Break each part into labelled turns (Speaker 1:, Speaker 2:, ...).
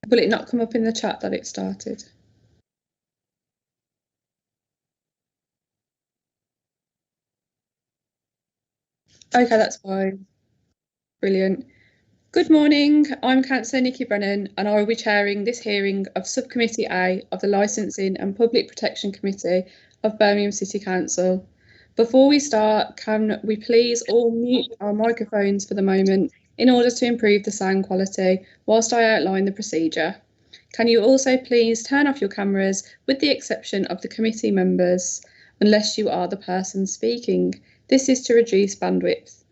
Speaker 1: Will it not come up in the chat that it started? Okay, that's fine. Brilliant. Good morning, I'm Councillor Nikki Brennan and I will be chairing this hearing of Subcommittee A of the Licensing and Public Protection Committee of Birmingham City Council. Before we start, can we please all mute our microphones for the moment in order to improve the sound quality whilst I outline the procedure? Can you also please turn off your cameras with the exception of the committee members, unless you are the person speaking? This is to reduce bandwidth.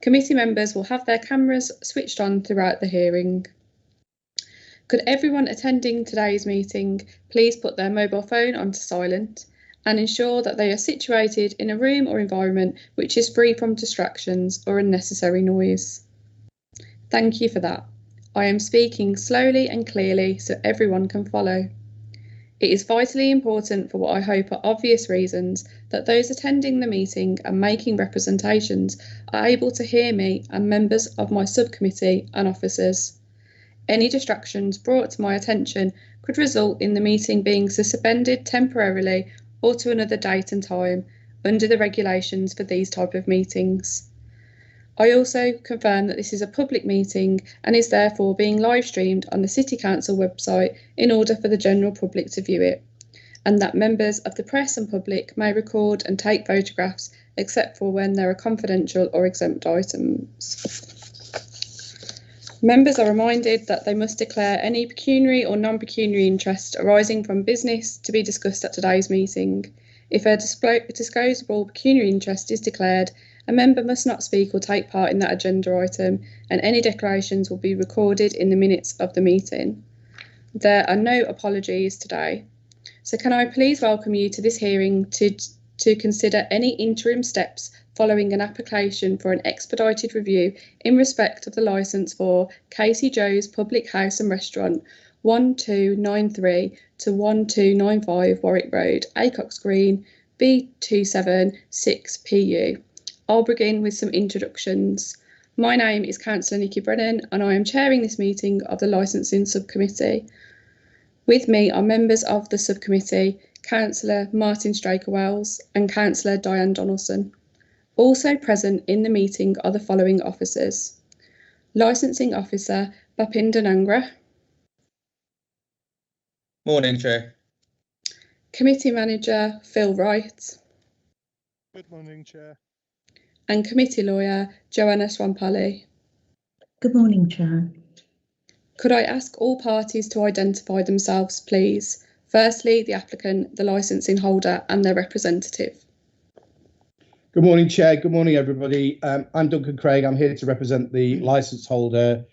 Speaker 1: Committee members will have their cameras switched on throughout the hearing. Could everyone attending today's meeting please put their mobile phone onto silent and ensure that they are situated in a room or environment which is free from distractions or unnecessary noise? Thank you for that. I am speaking slowly and clearly so everyone can follow. It is vitally important for what I hope are obvious reasons that those attending the meeting and making representations are able to hear me and members of my subcommittee and officers. Any distractions brought to my attention could result in the meeting being suspended temporarily or to another date and time under the regulations for these type of meetings. I also confirm that this is a public meeting and is therefore being live streamed on the City Council website in order for the general public to view it, and that members of the press and public may record and take photographs except for when there are confidential or exempt items. Members are reminded that they must declare any pecuniary or non-pecuniary interest arising from business to be discussed at today's meeting. If a disclosable pecuniary interest is declared, a member must not speak or take part in that agenda item, and any declarations will be recorded in the minutes of the meeting. There are no apologies today. So can I please welcome you to this hearing to consider any interim steps following an application for an expedited review in respect of the licence for Casey Joe's Public House and Restaurant 1293 to 1295 Warwick Road, Acox Green, B276PU. I'll begin with some introductions. My name is Councillor Nikki Brennan and I am chairing this meeting of the Licensing Subcommittee. With me are members of the subcommittee, Councillor Martin Straker-Wells and Councillor Diane Donaldson. Also present in the meeting are the following officers: Licensing Officer Bapinder Nangra.
Speaker 2: Morning, Chair.
Speaker 1: Committee Manager Phil Wright.
Speaker 3: Good morning, Chair.
Speaker 1: And Committee Lawyer Joanna Swampali.
Speaker 4: Good morning, Chair.
Speaker 1: Could I ask all parties to identify themselves, please? Firstly, the applicant, the licensing holder and their representative.
Speaker 5: Good morning, Chair. Good morning, everybody. I'm Duncan Craig. I'm here to represent the licence holder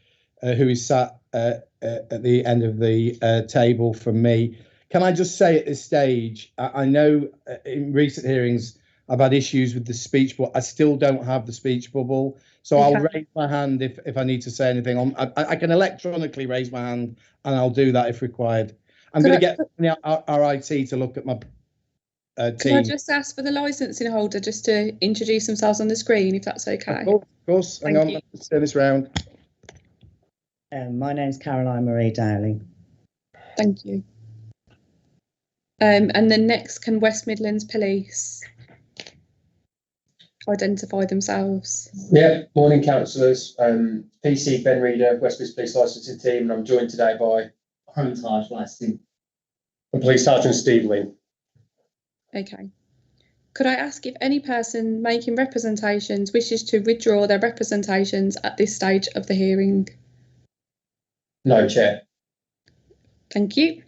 Speaker 5: who is sat at the end of the table from me. Can I just say at this stage, I know in recent hearings I've had issues with the speech, but I still don't have the speech bubble. So okay. I'll raise my hand if I need to say anything. I can electronically raise my hand and I'll do that if required. I'm going to get our IT to look at my team.
Speaker 1: Can I just ask for the licensing holder just to introduce themselves on the screen, if that's okay?
Speaker 5: Of course. Hang on, let's turn this round.
Speaker 4: My name's Caroline Marie Dowling.
Speaker 1: Thank you. And then next, can West Midlands Police identify themselves?
Speaker 6: Yeah, morning councillors. PC Ben Reader, West Midlands Police Licensing Team, and I'm joined today by
Speaker 7: Home Charge Licensing
Speaker 6: and Police Sergeant Steve Lynn.
Speaker 1: Okay. Could I ask if any person making representations wishes to withdraw their representations at this stage of the hearing?
Speaker 6: No, Chair.
Speaker 1: Thank you.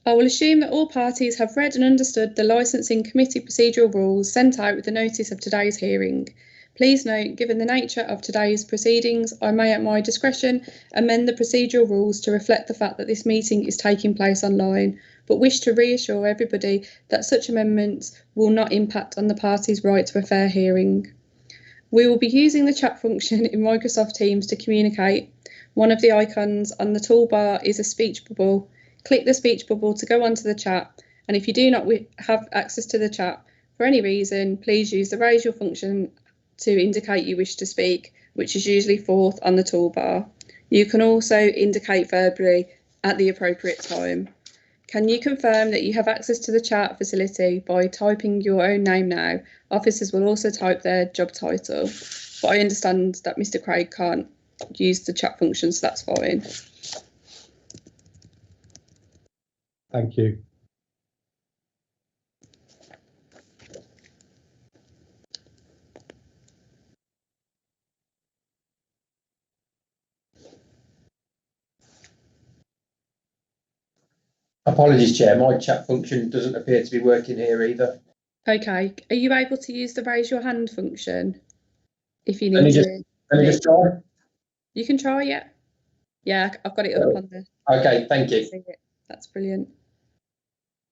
Speaker 1: I will assume that all parties have read and understood the Licensing Committee procedural rules sent out with the notice of today's hearing. Please note, given the nature of today's proceedings, I may at my discretion amend the procedural rules to reflect the fact that this meeting is taking place online, but wish to reassure everybody that such amendments will not impact on the parties' right to a fair hearing. We will be using the chat function in Microsoft Teams to communicate. One of the icons on the toolbar is a speech bubble. Click the speech bubble to go onto the chat, and if you do not have access to the chat for any reason, please use the raise your function to indicate you wish to speak, which is usually fourth on the toolbar. You can also indicate verbally at the appropriate time. Can you confirm that you have access to the chat facility by typing your own name now? Officers will also type their job title, but I understand that Mr. Craig can't use the chat function, so that's fine.
Speaker 5: Thank you.
Speaker 6: Apologies, Chair. My chat function doesn't appear to be working here either.
Speaker 1: Okay, are you able to use the raise your hand function if you
Speaker 6: Let me
Speaker 1: need
Speaker 6: just-
Speaker 1: to?
Speaker 6: Let me just try.
Speaker 1: You can try, yeah. Yeah, I've got it up on the.
Speaker 6: Okay, thank you.
Speaker 1: That's brilliant.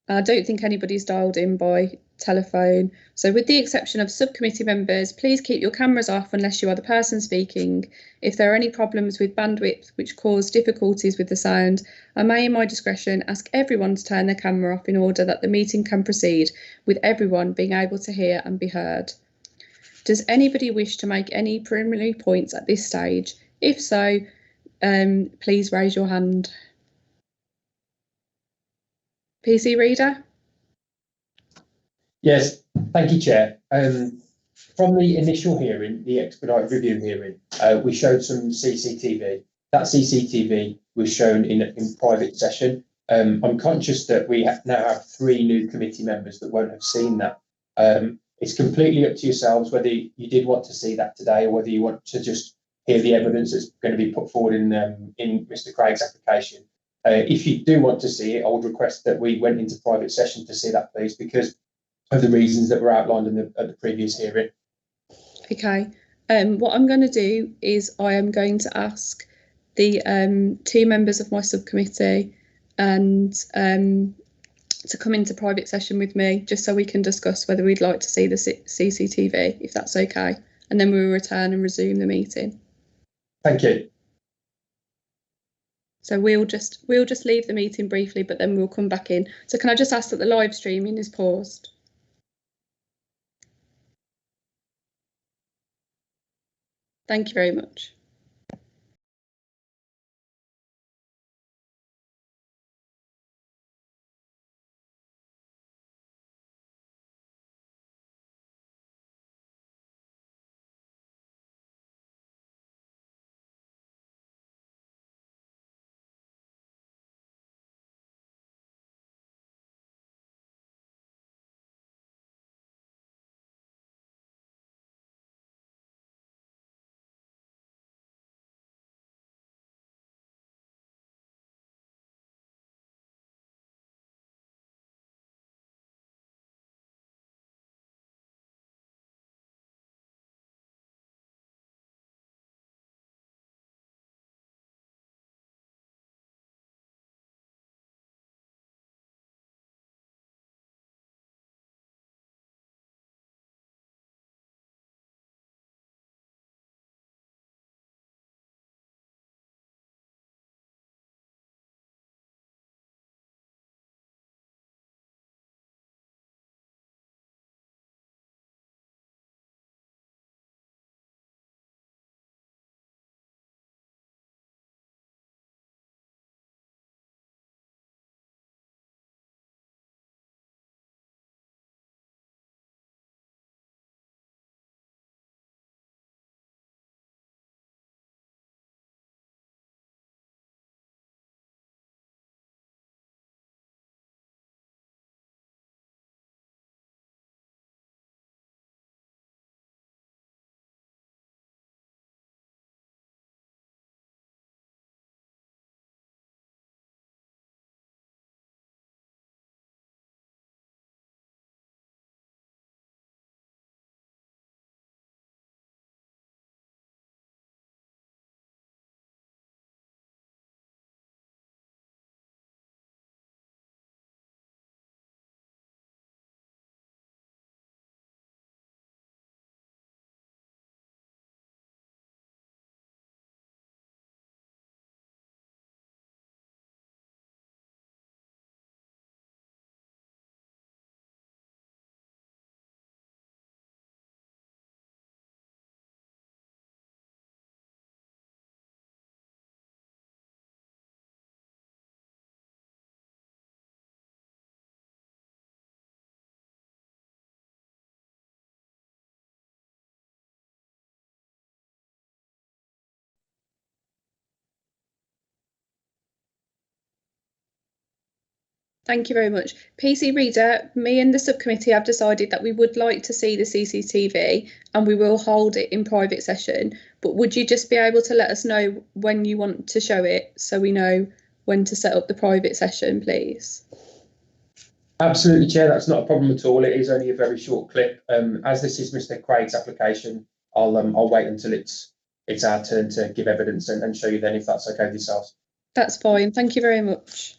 Speaker 1: I don't think anybody's dialed in by telephone. So with the exception of subcommittee members, please keep your cameras off unless you are the person speaking. If there are any problems with bandwidth which cause difficulties with the sound, I may in my discretion ask everyone to turn their camera off in order that the meeting can proceed with everyone being able to hear and be heard. Does anybody wish to make any preliminary points at this stage? If so, please raise your hand. PC Reader?
Speaker 6: Yes, thank you, Chair. From the initial hearing, the expedited review hearing, we showed some CCTV. That CCTV was shown in private session. I'm conscious that we now have 3 new committee members that won't have seen that. It's completely up to yourselves whether you did want to see that today or whether you want to just hear the evidence that's going to be put forward in Mr. Craig's application. If you do want to see it, I would request that we went into private session to see that, please, because of the reasons that were outlined at the previous hearing.
Speaker 1: Okay. What I'm going to do is I am going to ask the 2 members of my subcommittee and to come into private session with me, just so we can discuss whether we'd like to see the CCTV, if that's okay, and then we will return and resume the meeting.
Speaker 6: Thank you.
Speaker 1: So we'll just leave the meeting briefly, but then we'll come back in. So can I just ask that the live streaming is paused? Thank you very much. Thank you very much. PC Reader, me and the subcommittee have decided that we would like to see the CCTV and we will hold it in private session. But would you just be able to let us know when you want to show it so we know when to set up the private session, please?
Speaker 6: Absolutely, Chair. That's not a problem at all. It is only a very short clip. As this is Mr. Craig's application, I'll wait until it's our turn to give evidence and show you then if that's okay with yourselves.
Speaker 1: That's fine. Thank you very much.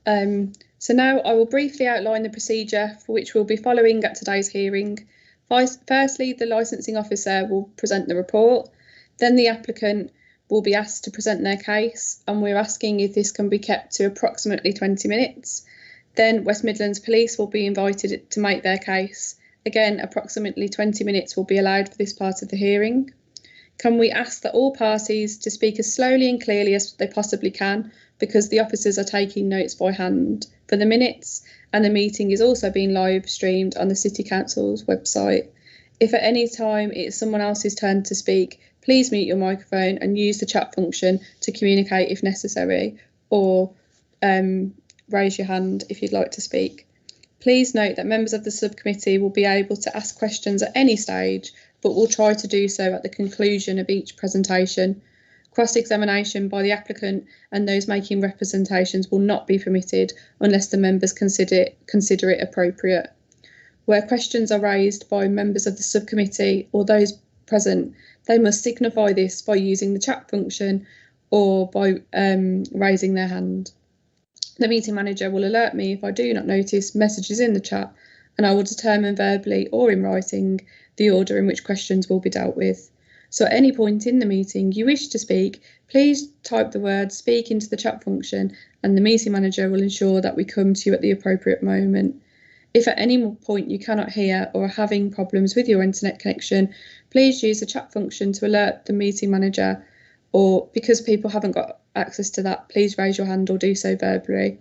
Speaker 1: So now I will briefly outline the procedure for which we'll be following at today's hearing. Firstly, the licensing officer will present the report. Then the applicant will be asked to present their case, and we're asking if this can be kept to approximately 20 minutes. Then West Midlands Police will be invited to make their case. Again, approximately 20 minutes will be allowed for this part of the hearing. Can we ask that all parties to speak as slowly and clearly as they possibly can, because the officers are taking notes by hand for the minutes, and the meeting is also being live streamed on the City Council's website. If at any time it's someone else's turn to speak, please mute your microphone and use the chat function to communicate if necessary, or raise your hand if you'd like to speak. Please note that members of the subcommittee will be able to ask questions at any stage, but will try to do so at the conclusion of each presentation. Cross-examination by the applicant and those making representations will not be permitted unless the members consider it appropriate. Where questions are raised by members of the subcommittee or those present, they must signify this by using the chat function or by raising their hand. The meeting manager will alert me if I do not notice messages in the chat, and I will determine verbally or in writing the order in which questions will be dealt with. So at any point in the meeting you wish to speak, please type the word speak into the chat function and the meeting manager will ensure that we come to you at the appropriate moment. If at any point you cannot hear or are having problems with your internet connection, please use the chat function to alert the meeting manager, or because people haven't got access to that, please raise your hand or do so verbally.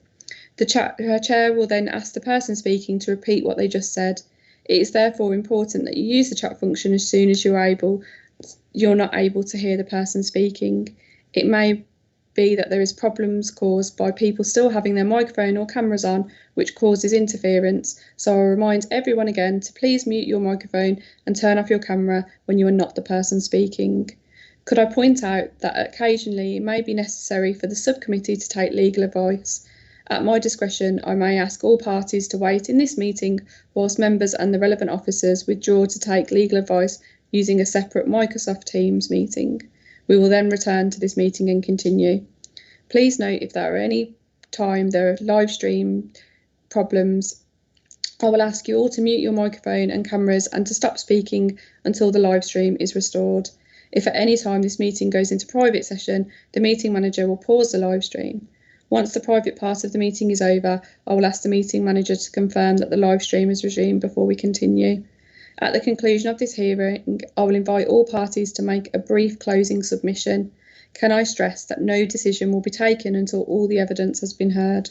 Speaker 1: The chair will then ask the person speaking to repeat what they just said. It is therefore important that you use the chat function as soon as you're not able to hear the person speaking. It may be that there is problems caused by people still having their microphone or cameras on, which causes interference. So I'll remind everyone again to please mute your microphone and turn off your camera when you are not the person speaking. Could I point out that occasionally it may be necessary for the subcommittee to take legal advice. At my discretion, I may ask all parties to wait in this meeting whilst members and the relevant officers withdraw to take legal advice using a separate Microsoft Teams meeting. We will then return to this meeting and continue. Please note if there are any time there are live stream problems, I will ask you all to mute your microphone and cameras and to stop speaking until the live stream is restored. If at any time this meeting goes into private session, the meeting manager will pause the live stream. Once the private part of the meeting is over, I will ask the meeting manager to confirm that the live stream is resumed before we continue. At the conclusion of this hearing, I will invite all parties to make a brief closing submission. Can I stress that no decision will be taken until all the evidence has been heard?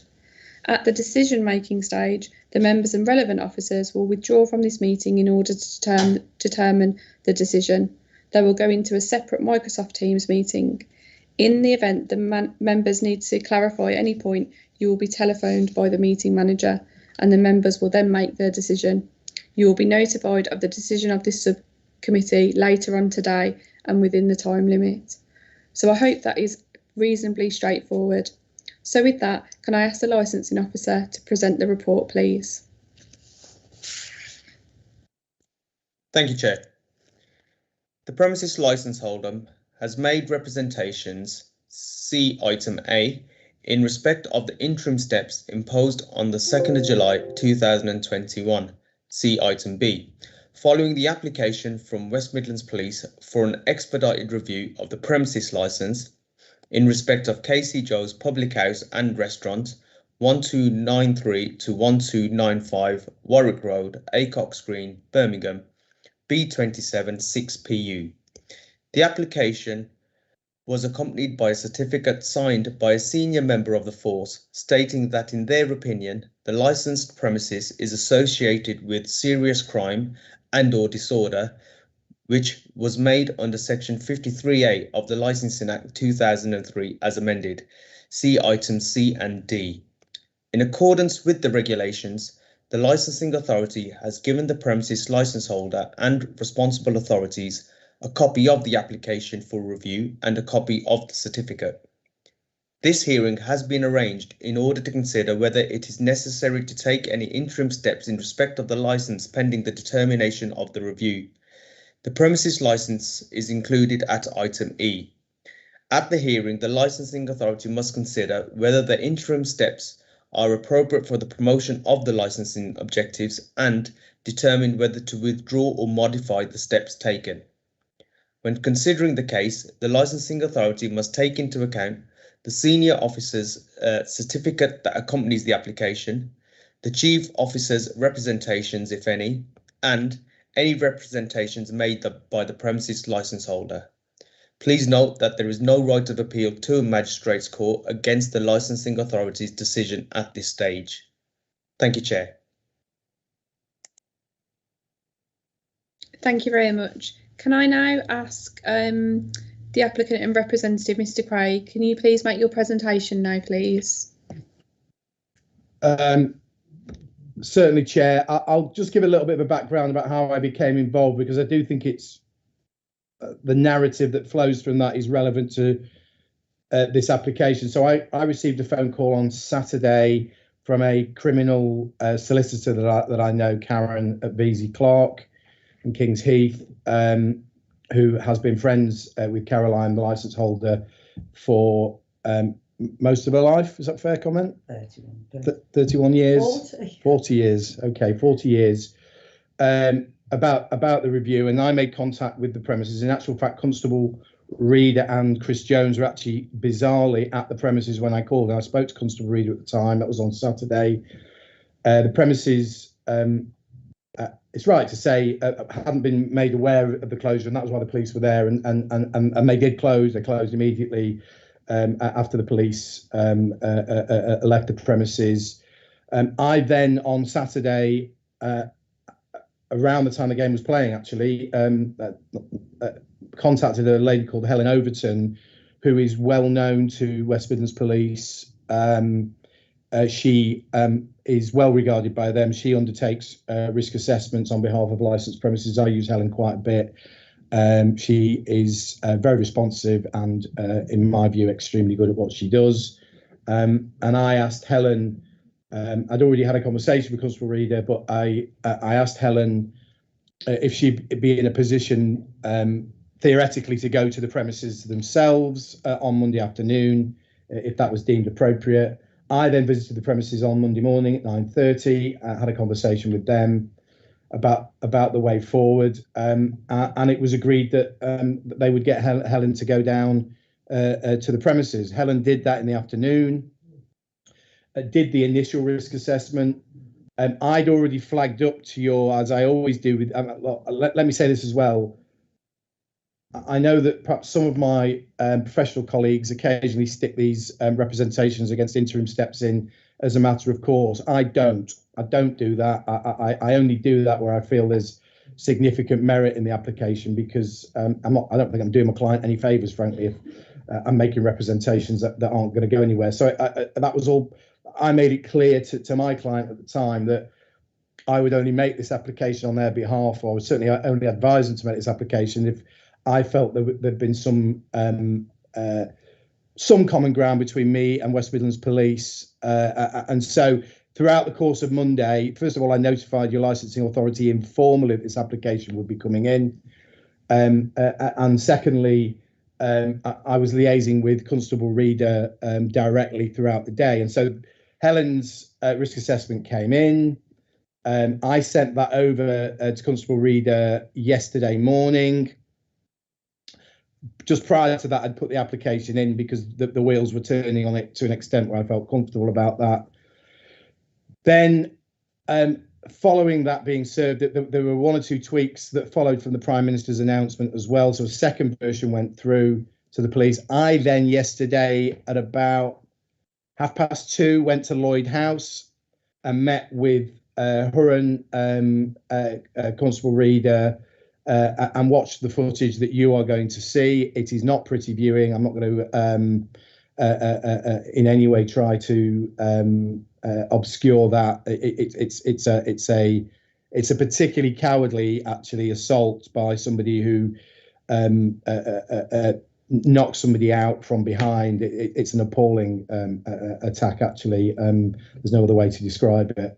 Speaker 1: At the decision-making stage, the members and relevant officers will withdraw from this meeting in order to determine the decision. They will go into a separate Microsoft Teams meeting. In the event the members need to clarify any point, you will be telephoned by the meeting manager and the members will then make their decision. You will be notified of the decision of this subcommittee later on today and within the time limit. So I hope that is reasonably straightforward. So with that, can I ask the licensing officer to present the report, please?
Speaker 2: Thank you, Chair. The premises licence holder has made representations, see item A, in respect of the interim steps imposed on the 2nd of July 2021, see item B, following the application from West Midlands Police for an expedited review of the premises licence in respect of KC Joe's Public House and Restaurant, 1293 to 1295 Warwick Road, Acox Green, Birmingham, B27 6PU. The application was accompanied by a certificate signed by a senior member of the force stating that in their opinion the licensed premises is associated with serious crime and/or disorder, which was made under section 53A of the Licensing Act 2003 as amended. See items C and D. In accordance with the regulations, the licensing authority has given the premises licence holder and responsible authorities a copy of the application for review and a copy of the certificate. This hearing has been arranged in order to consider whether it is necessary to take any interim steps in respect of the licence pending the determination of the review. The premises licence is included at item E. At the hearing, the licensing authority must consider whether the interim steps are appropriate for the promotion of the licensing objectives and determine whether to withdraw or modify the steps taken. When considering the case, the licensing authority must take into account the senior officer's certificate that accompanies the application, the chief officer's representations, if any, and any representations made by the premises licence holder. Please note that there is no right of appeal to a magistrate's court against the licensing authority's decision at this stage. Thank you, Chair.
Speaker 1: Thank you very much. Can I now ask the applicant and representative, Mr. Craig, can you please make your presentation now, please?
Speaker 5: Certainly, Chair. I'll just give a little bit of a background about how I became involved, because I do think it's the narrative that flows from that is relevant to this application. So I received a phone call on Saturday from a criminal solicitor that I know, Karen at Vesey Clark in Kings Heath, who has been friends with Caroline, the licence holder, for most of her life. Is that a fair comment? 31 years. 40 years. Okay, 40 years. About the review, and I made contact with the premises. In actual fact, Constable Reader and Chris Jones were actually bizarrely at the premises when I called. And I spoke to Constable Reader at the time. That was on Saturday. The premises, it's right to say, hadn't been made aware of the closure, and that was why the police were there. And they did close. They closed immediately after the police left the premises. I then on Saturday, around the time the game was playing, actually, contacted a lady called Helen Overton, who is well known to West Midlands Police. She is well regarded by them. She undertakes risk assessments on behalf of licensed premises. I use Helen quite a bit. She is very responsive and, in my view, extremely good at what she does. And I asked Helen, I'd already had a conversation with Constable Reader, but I asked Helen if she'd be in a position, theoretically, to go to the premises themselves on Monday afternoon, if that was deemed appropriate. I then visited the premises on Monday morning at 9:30. I had a conversation with them about the way forward, and it was agreed that they would get Helen to go down to the premises. Helen did that in the afternoon. Did the initial risk assessment. I'd already flagged up to your, as I always do with, let me say this as well. I know that perhaps some of my professional colleagues occasionally stick these representations against interim steps in as a matter of course. I don't do that. I only do that where I feel there's significant merit in the application, because I don't think I'm doing my client any favours, frankly, if I'm making representations that aren't going to go anywhere. So that was all. I made it clear to my client at the time that I would only make this application on their behalf, or I would certainly only advise them to make this application if I felt there'd been some common ground between me and West Midlands Police. And so throughout the course of Monday, first of all, I notified your licensing authority informally that this application would be coming in. And secondly, I was liaising with Constable Reader directly throughout the day. And so Helen's risk assessment came in. I sent that over to Constable Reader yesterday morning. Just prior to that, I'd put the application in because the wheels were turning on it to an extent where I felt comfortable about that. Then, following that being served, there were one or two tweaks that followed from the Prime Minister's announcement as well. So a second version went through to the police. I then yesterday at about 2:30 went to Lloyd House and met with Huron, Constable Reader, and watched the footage that you are going to see. It is not pretty viewing. I'm not going in any way try to obscure that. It's a particularly cowardly, actually, assault by somebody who knocks somebody out from behind. It's an appalling attack, actually. There's no other way to describe it.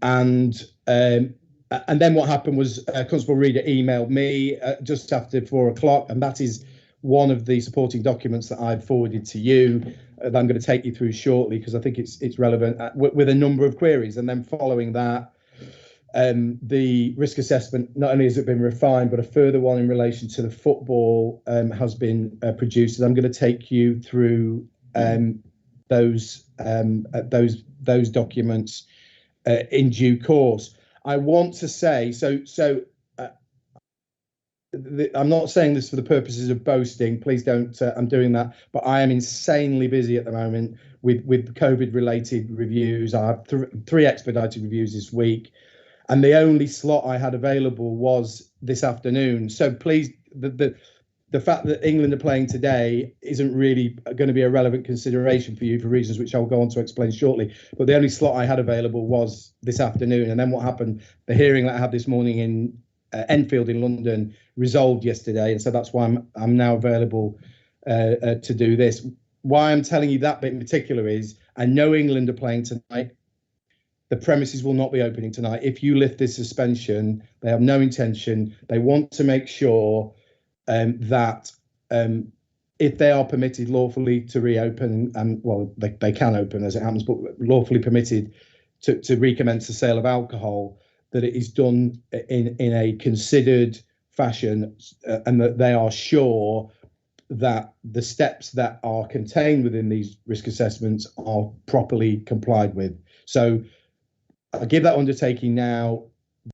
Speaker 5: And then what happened was Constable Reader emailed me just after 4 o'clock, and that is one of the supporting documents that I've forwarded to you that I'm going to take you through shortly, because I think it's relevant, with a number of queries. And then following that, the risk assessment, not only has it been refined, but a further one in relation to the football has been produced. And I'm going to take you through those documents in due course. I want to say, I'm not saying this for the purposes of boasting. Please don't. I'm doing that, but I am insanely busy at the moment with COVID-related reviews. I have three expedited reviews this week, and the only slot I had available was this afternoon. So please, the fact that England are playing today isn't really going to be a relevant consideration for you for reasons which I'll go on to explain shortly. But the only slot I had available was this afternoon. And then what happened, the hearing that I had this morning in Enfield in London resolved yesterday. And so that's why I'm now available to do this. Why I'm telling you that bit in particular is I know England are playing tonight. The premises will not be opening tonight. If you lift this suspension, they have no intention. They want to make sure that if they are permitted lawfully to reopen, and well, they can open as it happens, but lawfully permitted to recommence the sale of alcohol, that it is done in a considered fashion, and that they are sure that the steps that are contained within these risk assessments are properly complied with. So I give that undertaking now,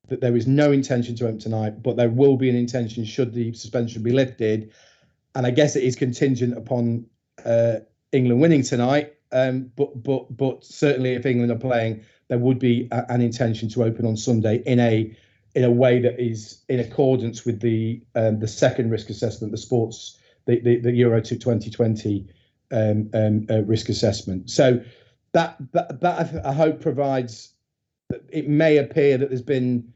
Speaker 5: that there is no intention to open tonight, but there will be an intention should the suspension be lifted. And I guess it is contingent upon England winning tonight. But certainly if England are playing, there would be an intention to open on Sunday in a way that is in accordance with the second risk assessment, the Euro 2020 risk assessment. So that I hope provides. It may appear that there's been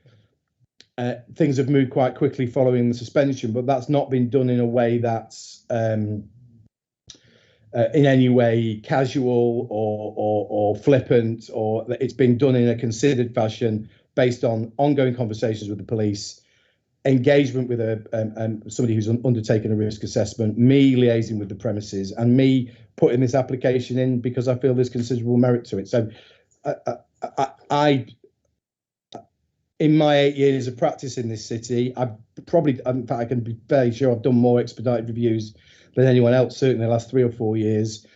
Speaker 5: things have moved quite quickly following the suspension, but that's not been done in a way that's in any way casual or flippant, or that it's been done in a considered fashion based on ongoing conversations with the police, engagement with somebody who's undertaken a risk assessment, me liaising with the premises, and me putting this application in because I feel there's considerable merit to it. So I in my 8 years of practice in this city, in fact, I can be very sure I've done more expedited reviews than anyone else, certainly the last 3 or 4 years.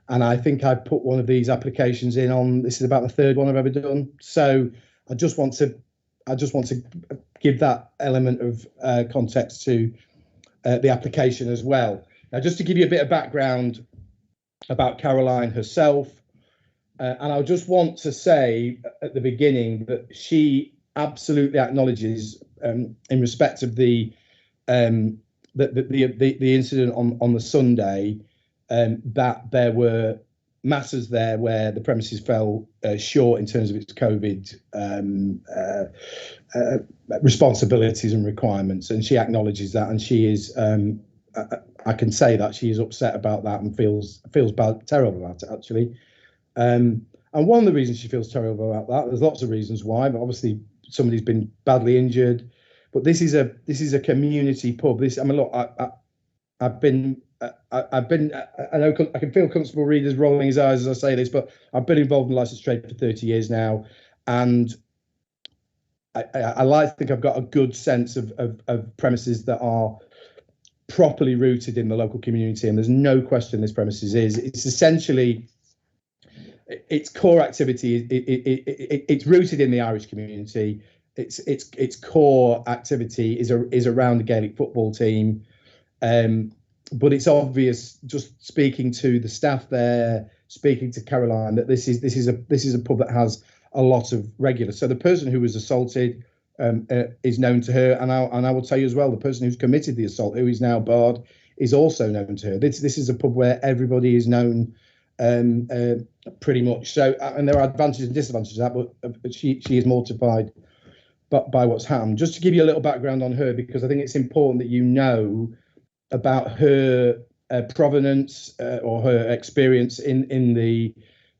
Speaker 5: And I think I put one of these applications in on, this is about the third one I've ever done. So I just want to give that element of context to the application as well. Now, just to give you a bit of background about Caroline herself, and I just want to say at the beginning that she absolutely acknowledges, in respect of the incident on the Sunday, that there were matters there where the premises fell short in terms of its COVID responsibilities and requirements, and she acknowledges that, and she is. I can say that she is upset about that and feels terrible about it, actually. And one of the reasons she feels terrible about that, there's lots of reasons why, but obviously somebody's been badly injured. But this is a community pub. I mean, look, I've been. I know I can feel Constable Reader's rolling his eyes as I say this, but I've been involved in the licensed trade for 30 years now, and I like to think I've got a good sense of premises that are properly rooted in the local community, and there's no question this premises is. It's essentially its core activity. It's rooted in the Irish community. Its core activity is around the Gaelic football team. But it's obvious, just speaking to the staff there, speaking to Caroline, that this is a pub that has a lot of regulars. So the person who was assaulted is known to her, and I will tell you as well, the person who's committed the assault, who is now barred, is also known to her. This is a pub where everybody is known, pretty much. So, and there are advantages and disadvantages of that, but she is mortified by what's happened. Just to give you a little background on her, because I think it's important that you know about her provenance or her experience in the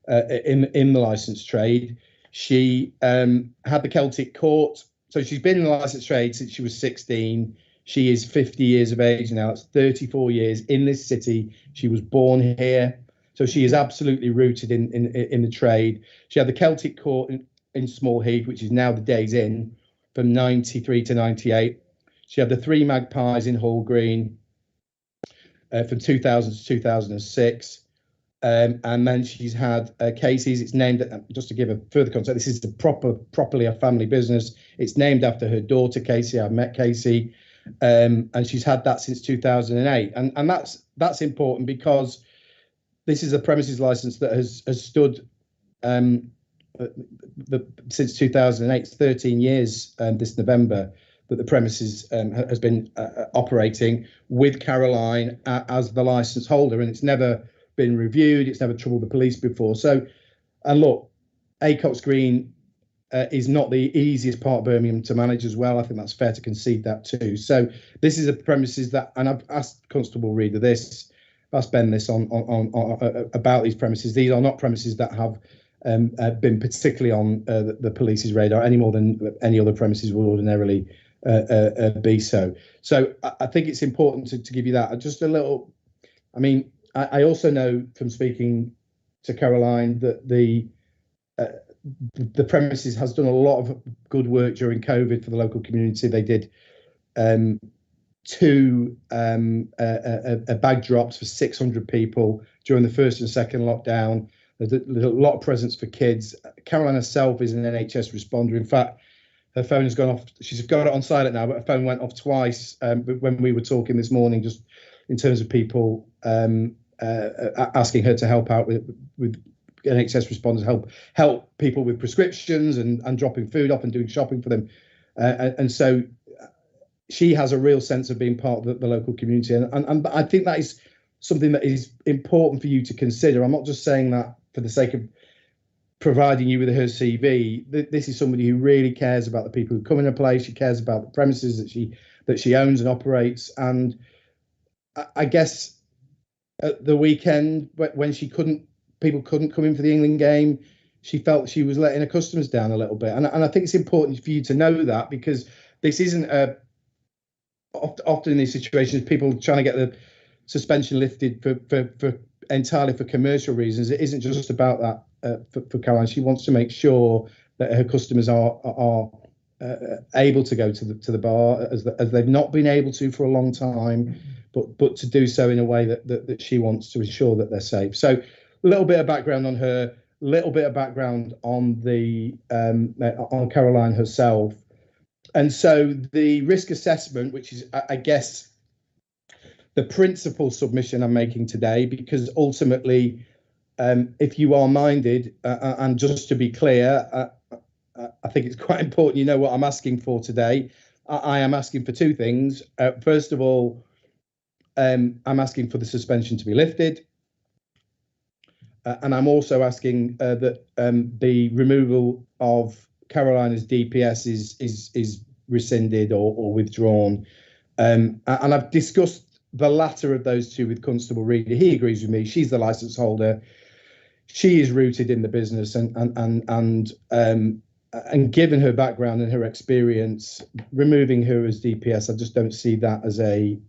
Speaker 5: licensed trade. She had the Celtic Court, so she's been in the licensed trade since she was 16. She is 50 years of age now. It's 34 years in this city. She was born here, so she is absolutely rooted in the trade. She had the Celtic Court in Small Heath, which is now the Days Inn, from 93 to 98. She had the Three Magpies in Hall Green from 2000 to 2006. And then she's had Casey's. It's named, just to give a further context, this is properly a family business. It's named after her daughter, Casey. I met Casey, and she's had that since 2008. And that's important because this is a premises license that has stood since 2008. It's 13 years this November that the premises has been operating with Caroline as the license holder, and it's never been reviewed. It's never troubled the police before. So, and look, Acox Green is not the easiest part of Birmingham to manage as well. I think that's fair to concede that too. So this is a premises that, and I've asked Constable Reader this, asked Ben this on about these premises. These are not premises that have been particularly on the police's radar any more than any other premises would ordinarily be so. So I think it's important to give you that. Just a little, I mean, I also know from speaking to Caroline that the premises has done a lot of good work during COVID for the local community. They did 2 bag drops for 600 people during the first and second lockdown. There's a lot of presents for kids. Caroline herself is an NHS responder. In fact, her phone has gone off. She's got it on silent now, but her phone went off twice when we were talking this morning, just in terms of people asking her to help out with NHS responders, help people with prescriptions and dropping food off and doing shopping for them. And so she has a real sense of being part of the local community. And I think that is something that is important for you to consider. I'm not just saying that for the sake of providing you with her CV. This is somebody who really cares about the people who come in her place. She cares about the premises that she owns and operates. And I guess at the weekend, when people couldn't come in for the England game, she felt she was letting her customers down a little bit. And I think it's important for you to know that, because this isn't often in these situations, people trying to get the suspension lifted for entirely for commercial reasons. It isn't just about that for Caroline. She wants to make sure that her customers are able to go to the bar as they've not been able to for a long time, but to do so in a way that she wants to ensure that they're safe. So a little bit of background on her, a little bit of background on the on Caroline herself. And so the risk assessment, which is, I guess, the principal submission I'm making today, because ultimately, if you are minded, and just to be clear, I think it's quite important you know what I'm asking for today. I am asking for 2 things. First of all, I'm asking for the suspension to be lifted. And I'm also asking that the removal of Caroline as DPS is rescinded or withdrawn. And I've discussed the latter of those 2 with Constable Reader. He agrees with me. She's the licence holder. She is rooted in the business, and given her background and her experience, removing her as DPS, I just don't see that as a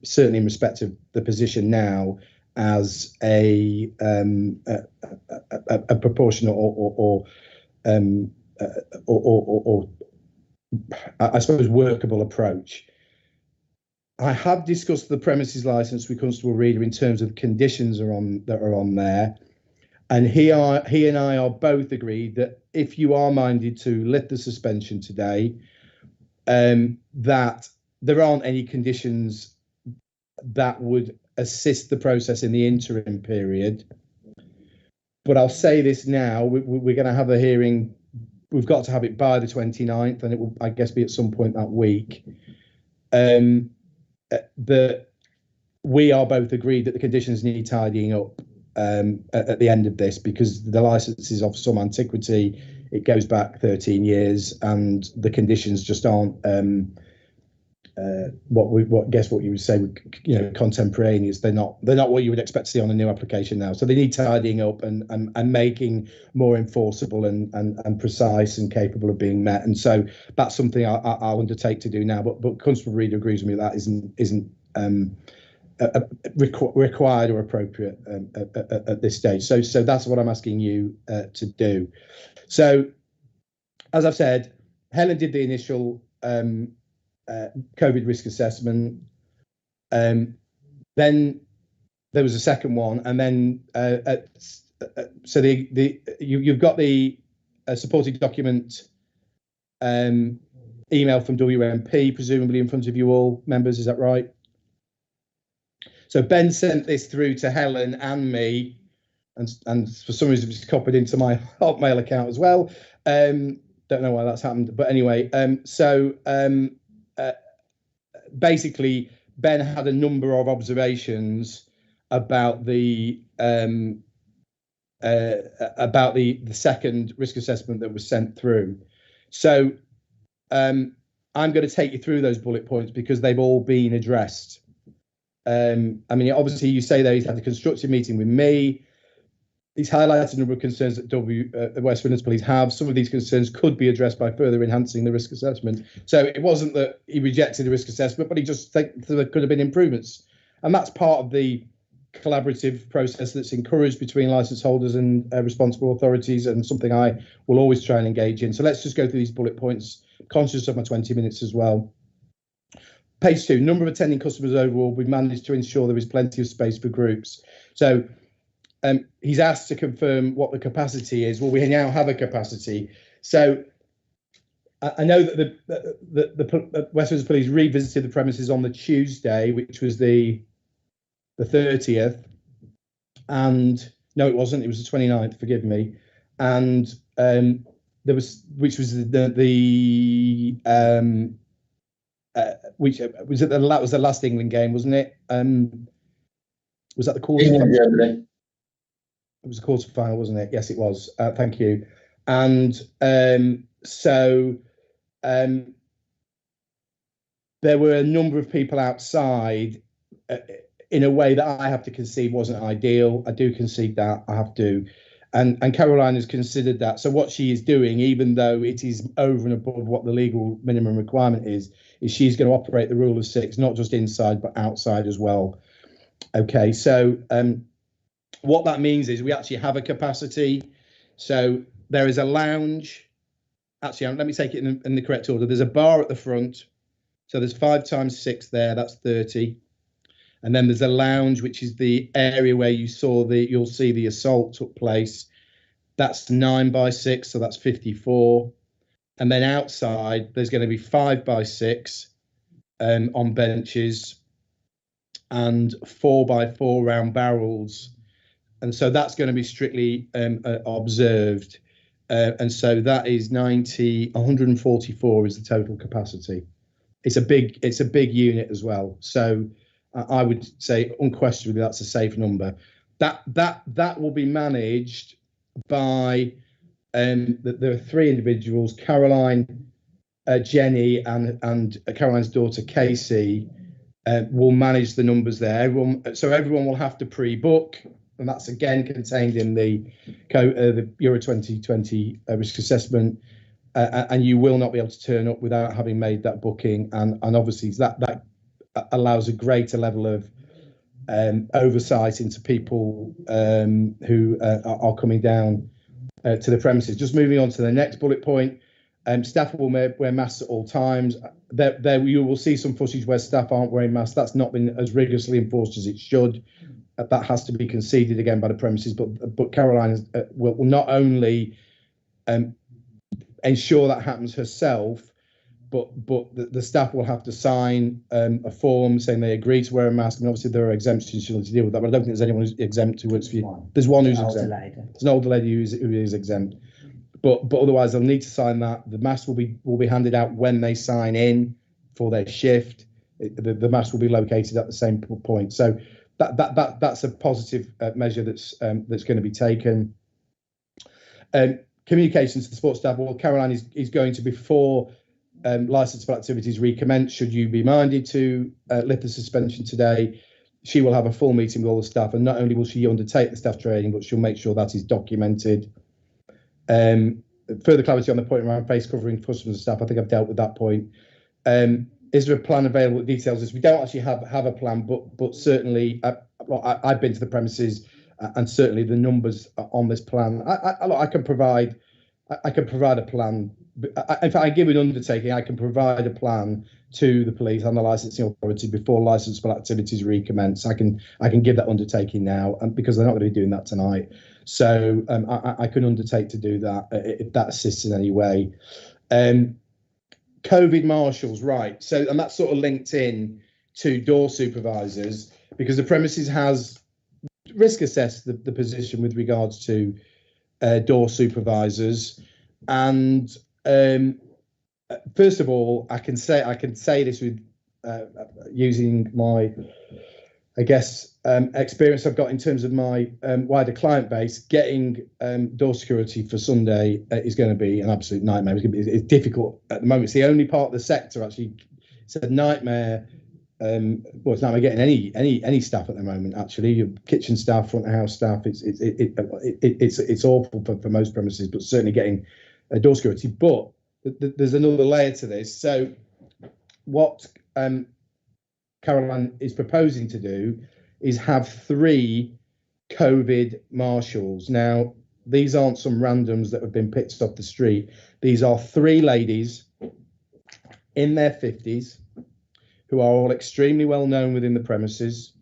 Speaker 5: certainly in respect of the position now, as a proportionate or I suppose workable approach. I have discussed the premises license with Constable Reader in terms of conditions that are on there, and he and I are both agreed that if you are minded to lift the suspension today, that there aren't any conditions that would assist the process in the interim period. But I'll say this now, we're going to have a hearing. We've got to have it by the 29th, and it will, I guess, be at some point that week. we are both agreed that the conditions need tidying up at the end of this, because the licence is of some antiquity. It goes back 13 years, and the conditions just aren't what you would say, you know, contemporaneous. They're not what you would expect to see on a new application now. So they need tidying up and making more enforceable and precise and capable of being met. And so that's something I'll undertake to do now. But Constable Reader agrees with me that isn't required or appropriate at this stage. So that's what I'm asking you to do. So, as I've said, Helen did the initial COVID risk assessment. Then there was a second one, and then so you've got the supporting document email from WMP, presumably in front of you all, members. Is that right? So Ben sent this through to Helen and me, and for some reason it's copied into my Hotmail account as well. Don't know why that's happened, but anyway. Basically, Ben had a number of observations about the second risk assessment that was sent through. So I'm going to take you through those bullet points because they've all been addressed. I mean, obviously, you say there he's had a constructive meeting with me. He's highlighted a number of concerns that West Midlands Police have. Some of these concerns could be addressed by further enhancing the risk assessment. So it wasn't that he rejected the risk assessment, but he just thinks there could have been improvements. And that's part of the collaborative process that's encouraged between licence holders and responsible authorities, and something I will always try and engage in. So let's just go through these bullet points, conscious of my 20 minutes as well. Page 2, number of attending customers overall, we've managed to ensure there is plenty of space for groups. So he's asked to confirm what the capacity is. Well, we now have a capacity. So I know that the West Midlands Police revisited the premises on the Tuesday, which was the 30th. And no, it wasn't. It was the 29th. Forgive me. And there was, which was that was the last England game, wasn't it? Was that the quarter? England, it was a quarter final, wasn't it? Yes, it was. Thank you. And so there were a number of people outside in a way that I have to concede wasn't ideal. I do concede that. I have to. And Caroline has considered that. So what she is doing, even though it is over and above what the legal minimum requirement is she's going to operate the rule of 6, not just inside, but outside as well. Okay, so what that means is we actually have a capacity. So there is a lounge. Actually, let me take it in the correct order. There's a bar at the front. So there's 5 times 6 there. That's 30. And then there's a lounge, which is the area where you'll see the assault took place. That's 9 by 6, so that's 54. And then outside, there's going to be 5 by 6 on benches and 4 by 4 round barrels. And so that's going to be strictly observed. And so that is 144 is the total capacity. It's a big unit as well. So I would say unquestionably that's a safe number. That will be managed by there are 3 individuals: Caroline, Jenny, and Caroline's daughter Casey will manage the numbers there. Everyone will have to pre-book, and that's again contained in the Euro 2020 risk assessment. And you will not be able to turn up without having made that booking, and obviously that allows a greater level of oversight into people who are coming down to the premises. Just moving on to the next bullet point, staff will wear masks at all times. There you will see some footage where staff aren't wearing masks. That's not been as rigorously enforced as it should. That has to be conceded again by the premises. But Caroline will not only ensure that happens herself, but the staff will have to sign a form saying they agree to wear a mask. And obviously there are exemptions to deal with that, but I don't think there's anyone who's exempt who works for you. There's one who's exempt. There's an older lady who is exempt. But otherwise they'll need to sign that. The mask will be handed out when they sign in for their shift. the mask will be located at the same point. So that's a positive measure that's going to be taken. Communications to the sports staff. Well, Caroline is going to, before licensable activities recommence, should you be minded to lift the suspension today, she will have a full meeting with all the staff, and not only will she undertake the staff training, but she'll make sure that is documented. Further clarity on the point around face covering customers and staff, I think I've dealt with that point. Is there a plan available that details this? We don't actually have a plan, but certainly I've been to the premises, and certainly the numbers on this plan. I can provide a plan. If I give an undertaking, I can provide a plan to the police and the licensing authority before licensable activities recommence. I can give that undertaking now, and because they're not going to be doing that tonight, so I can undertake to do that if that assists in any way. COVID marshals, right? So, and that's sort of linked in to door supervisors, because the premises has risk assessed the position with regards to door supervisors. And first of all, I can say this with using my, I guess, experience I've got in terms of my wider client base. Getting door security for Sunday is going to be an absolute nightmare. It's difficult at the moment. It's the only part of the sector actually. It's a nightmare. Well, it's not getting any staff at the moment. Actually, your kitchen staff, front of house staff. It's awful for most premises, but certainly getting door security. But there's another layer to this. So, what Caroline is proposing to do is have 3 COVID marshals. Now, these aren't some randoms that have been picked off the street. These are 3 ladies in their 50s who are all extremely well known within the premises.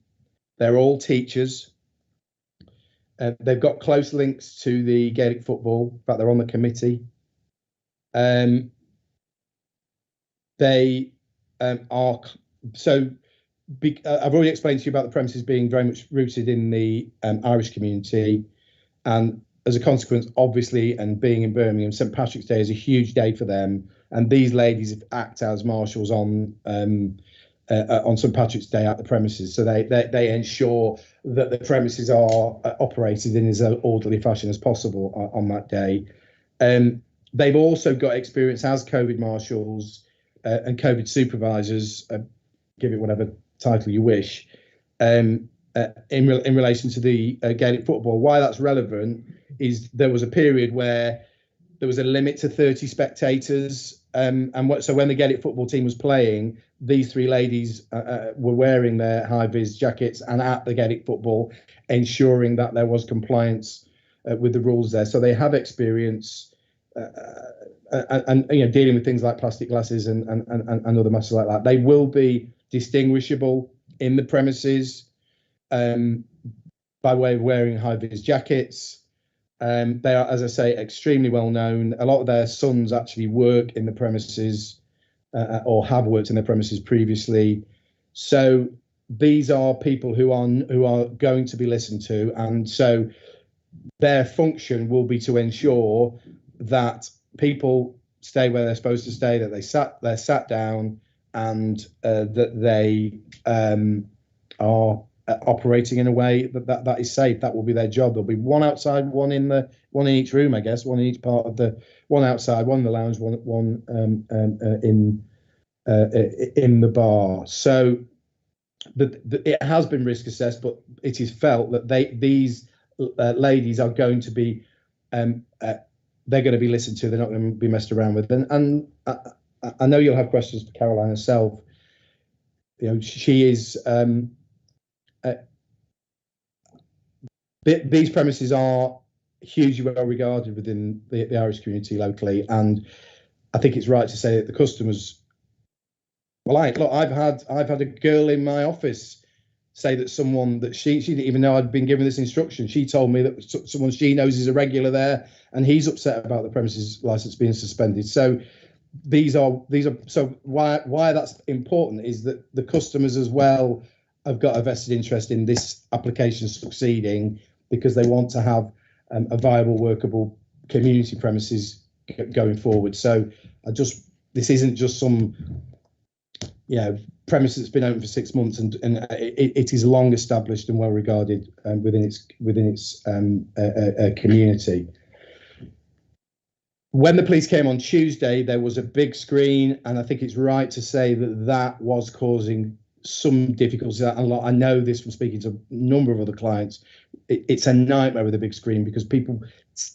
Speaker 5: They're all teachers. They've got close links to the Gaelic football. In fact, they're on the committee. They are so. I've already explained to you about the premises being very much rooted in the Irish community, and as a consequence, obviously, and being in Birmingham, St Patrick's Day is a huge day for them. And these ladies act as marshals on St Patrick's Day at the premises, so they ensure that the premises are operated in as orderly fashion as possible on that day. They've also got experience as COVID marshals and COVID supervisors, give it whatever title you wish, in relation to the Gaelic football. Why that's relevant is there was a period where there was a limit to 30 spectators, so when the Gaelic football team was playing, these 3 ladies were wearing their high-vis jackets and at the Gaelic football, ensuring that there was compliance with the rules there. So they have experience and dealing with things like plastic glasses and other matters like that. They will be distinguishable in the premises by way of wearing high-vis jackets. They are, as I say, extremely well known. A lot of their sons actually work in the premises or have worked in the premises previously. So these are people who are going to be listened to, and so their function will be to ensure that people stay where they're supposed to stay, that they're sat down, and that they are operating in a way that is safe. That will be their job. There'll be one outside, one in each room, I guess, one in each part of one outside, one in the lounge, one in the bar. So it has been risk assessed, but it is felt that these ladies are going to be they're going to be listened to. They're not going to be messed around with. And I know you'll have questions for Caroline herself. She is. These premises are hugely well regarded within the Irish community locally, and I think it's right to say that the customers. Well, I've had a girl in my office say that someone that she didn't even know I'd been given this instruction. She told me that someone she knows is a regular there, and he's upset about the premises license being suspended. So these are so why that's important is that the customers as well have got a vested interest in this application succeeding, because they want to have a viable, workable community premises going forward. So this isn't just some premise that's been open for 6 months, and it is long established and well regarded within its community. When the police came on Tuesday, there was a big screen, and I think it's right to say that that was causing some difficulties. I know this from speaking to a number of other clients. It's a nightmare with a big screen because people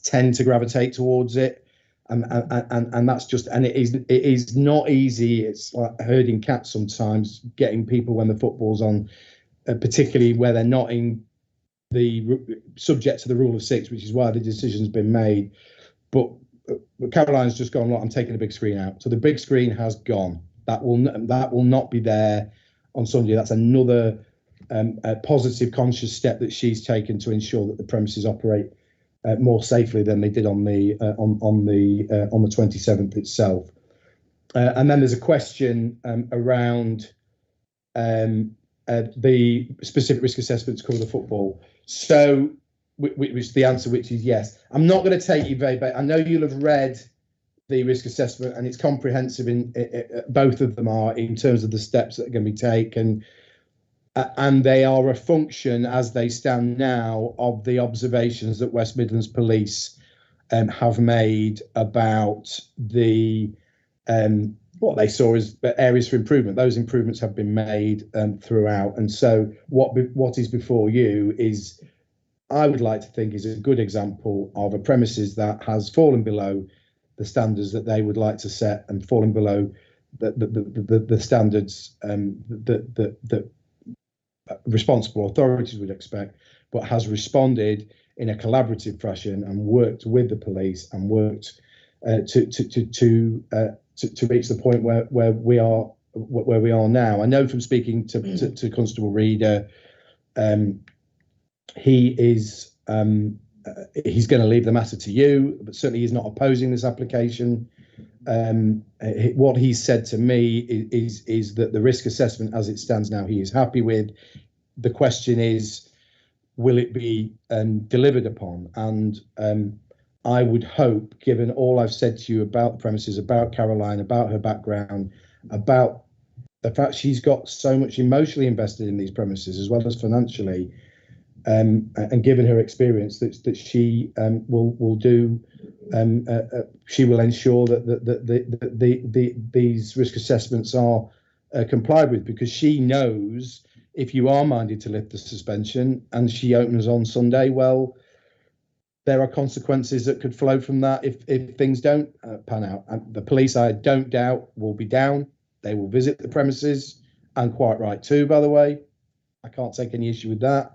Speaker 5: tend to gravitate towards it, and that's just, and it is not easy. It's like herding cats sometimes, getting people when the football's on, particularly where they're not in the subject to the rule of six, which is why the decision's been made. But Caroline's just gone, look, I'm taking the big screen out. So the big screen has gone. That will not be there on Sunday. That's another positive, conscious step that she's taken to ensure that the premises operate more safely than they did on the 27th itself. And then there's a question around the specific risk assessment to cover the football. So, which the answer, which is yes. I'm not going to take you very, I know you'll have read the risk assessment, and it's comprehensive in both of them are in terms of the steps that are going to be taken, and they are a function as they stand now of the observations that West Midlands Police have made about the what they saw as areas for improvement. Those improvements have been made throughout, and so what is before you is, I would like to think, is a good example of a premises that has fallen below the standards that they would like to set and fallen below the standards that responsible authorities would expect, but has responded in a collaborative fashion and worked with the police and worked to reach the point where we are now. I know from speaking to Constable Reader, he is he's going to leave the matter to you, but certainly he's not opposing this application. What he said to me is that the risk assessment as it stands now, he is happy with. The question is, will it be delivered upon? And I would hope, given all I've said to you about the premises, about Caroline, about her background, about the fact she's got so much emotionally invested in these premises as well as financially, and given her experience, that she will do. She will ensure that these risk assessments are complied with, because she knows if you are minded to lift the suspension and she opens on Sunday, well, there are consequences that could flow from that if things don't pan out. And the police, I don't doubt, will be down. They will visit the premises, and quite right too, by the way. I can't take any issue with that.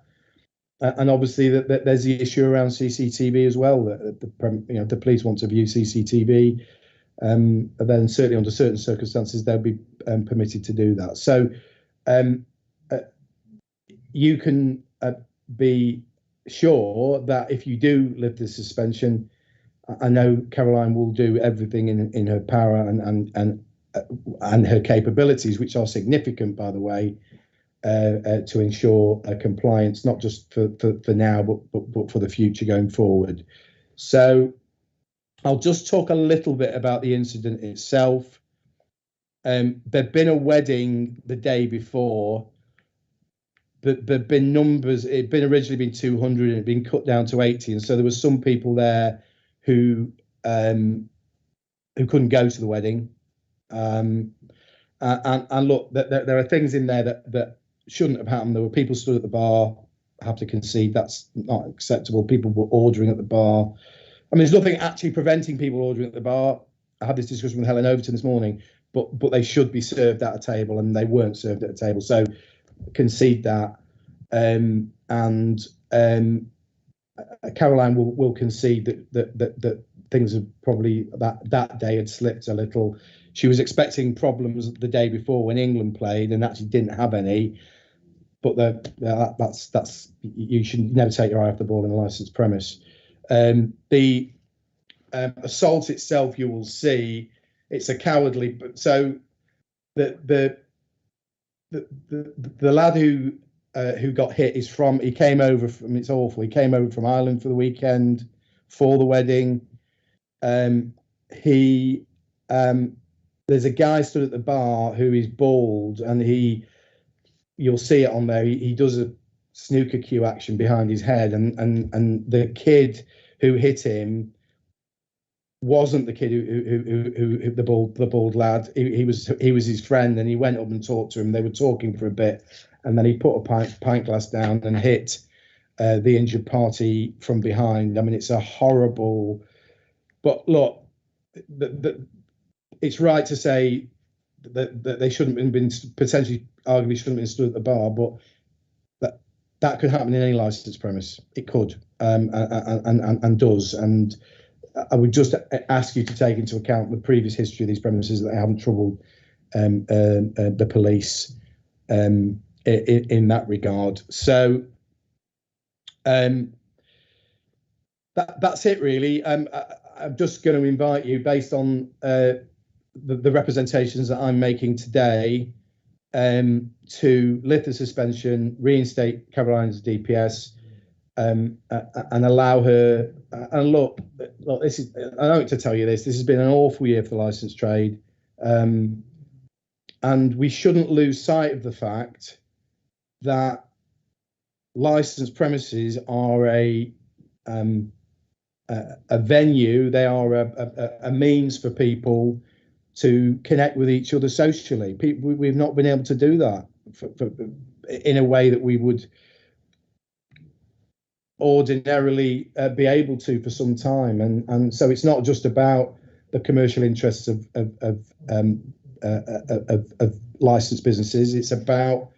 Speaker 5: And obviously, that there's the issue around CCTV as well. That the police want to view CCTV, and then certainly under certain circumstances they'll be permitted to do that. So you can be sure that if you do lift the suspension, I know Caroline will do everything in her power and her capabilities, which are significant, by the way, to ensure compliance, not just for now, but for the future going forward. So I'll just talk a little bit about the incident itself. There'd been a wedding the day before, but there'd been numbers. It'd been originally been 200 and it'd been cut down to 80, and so there was some people there who couldn't go to the wedding. And look, there are things in there that shouldn't have happened. There were people stood at the bar. I have to concede that's not acceptable. People were ordering at the bar. I mean, there's nothing actually preventing people ordering at the bar. I had this discussion with Helen Overton this morning, but they should be served at a table, and they weren't served at a table. So concede that. Caroline will concede that things have probably that day had slipped a little. She was expecting problems the day before when England played and actually didn't have any. But that's you should never take your eye off the ball in a licensed premise. The assault itself, you will see, it's a cowardly. So the lad who got hit is he came over from, it's awful. He came over from Ireland for the weekend for the wedding. The there's a guy stood at the bar who is bald, and you'll see it on there. He does a snooker cue action behind his head, and the kid who hit him wasn't the kid who the bald lad. He was his friend, and he went up and talked to him. They were talking for a bit, and then he put a pint glass down and hit the injured party from behind. I mean, it's a horrible. But look, it's right to say that they shouldn't have been potentially, arguably shouldn't have been stood at the bar, but that could happen in any licensed premise. It could, and does. And I would just ask you to take into account the previous history of these premises, that they haven't troubled the police in that regard. So that's it, really. I'm just going to invite you, based on the representations that I'm making today, to lift the suspension, reinstate Caroline's DPS, and allow her. And look, this is. I don't need to tell you this. This has been an awful year for the licensed trade, and we shouldn't lose sight of the fact that licensed premises are a venue. They are a means for people to connect with each other socially. We've not been able to do that in a way that we would ordinarily be able to for some time, and so it's not just about the commercial interests of licensed businesses. It's about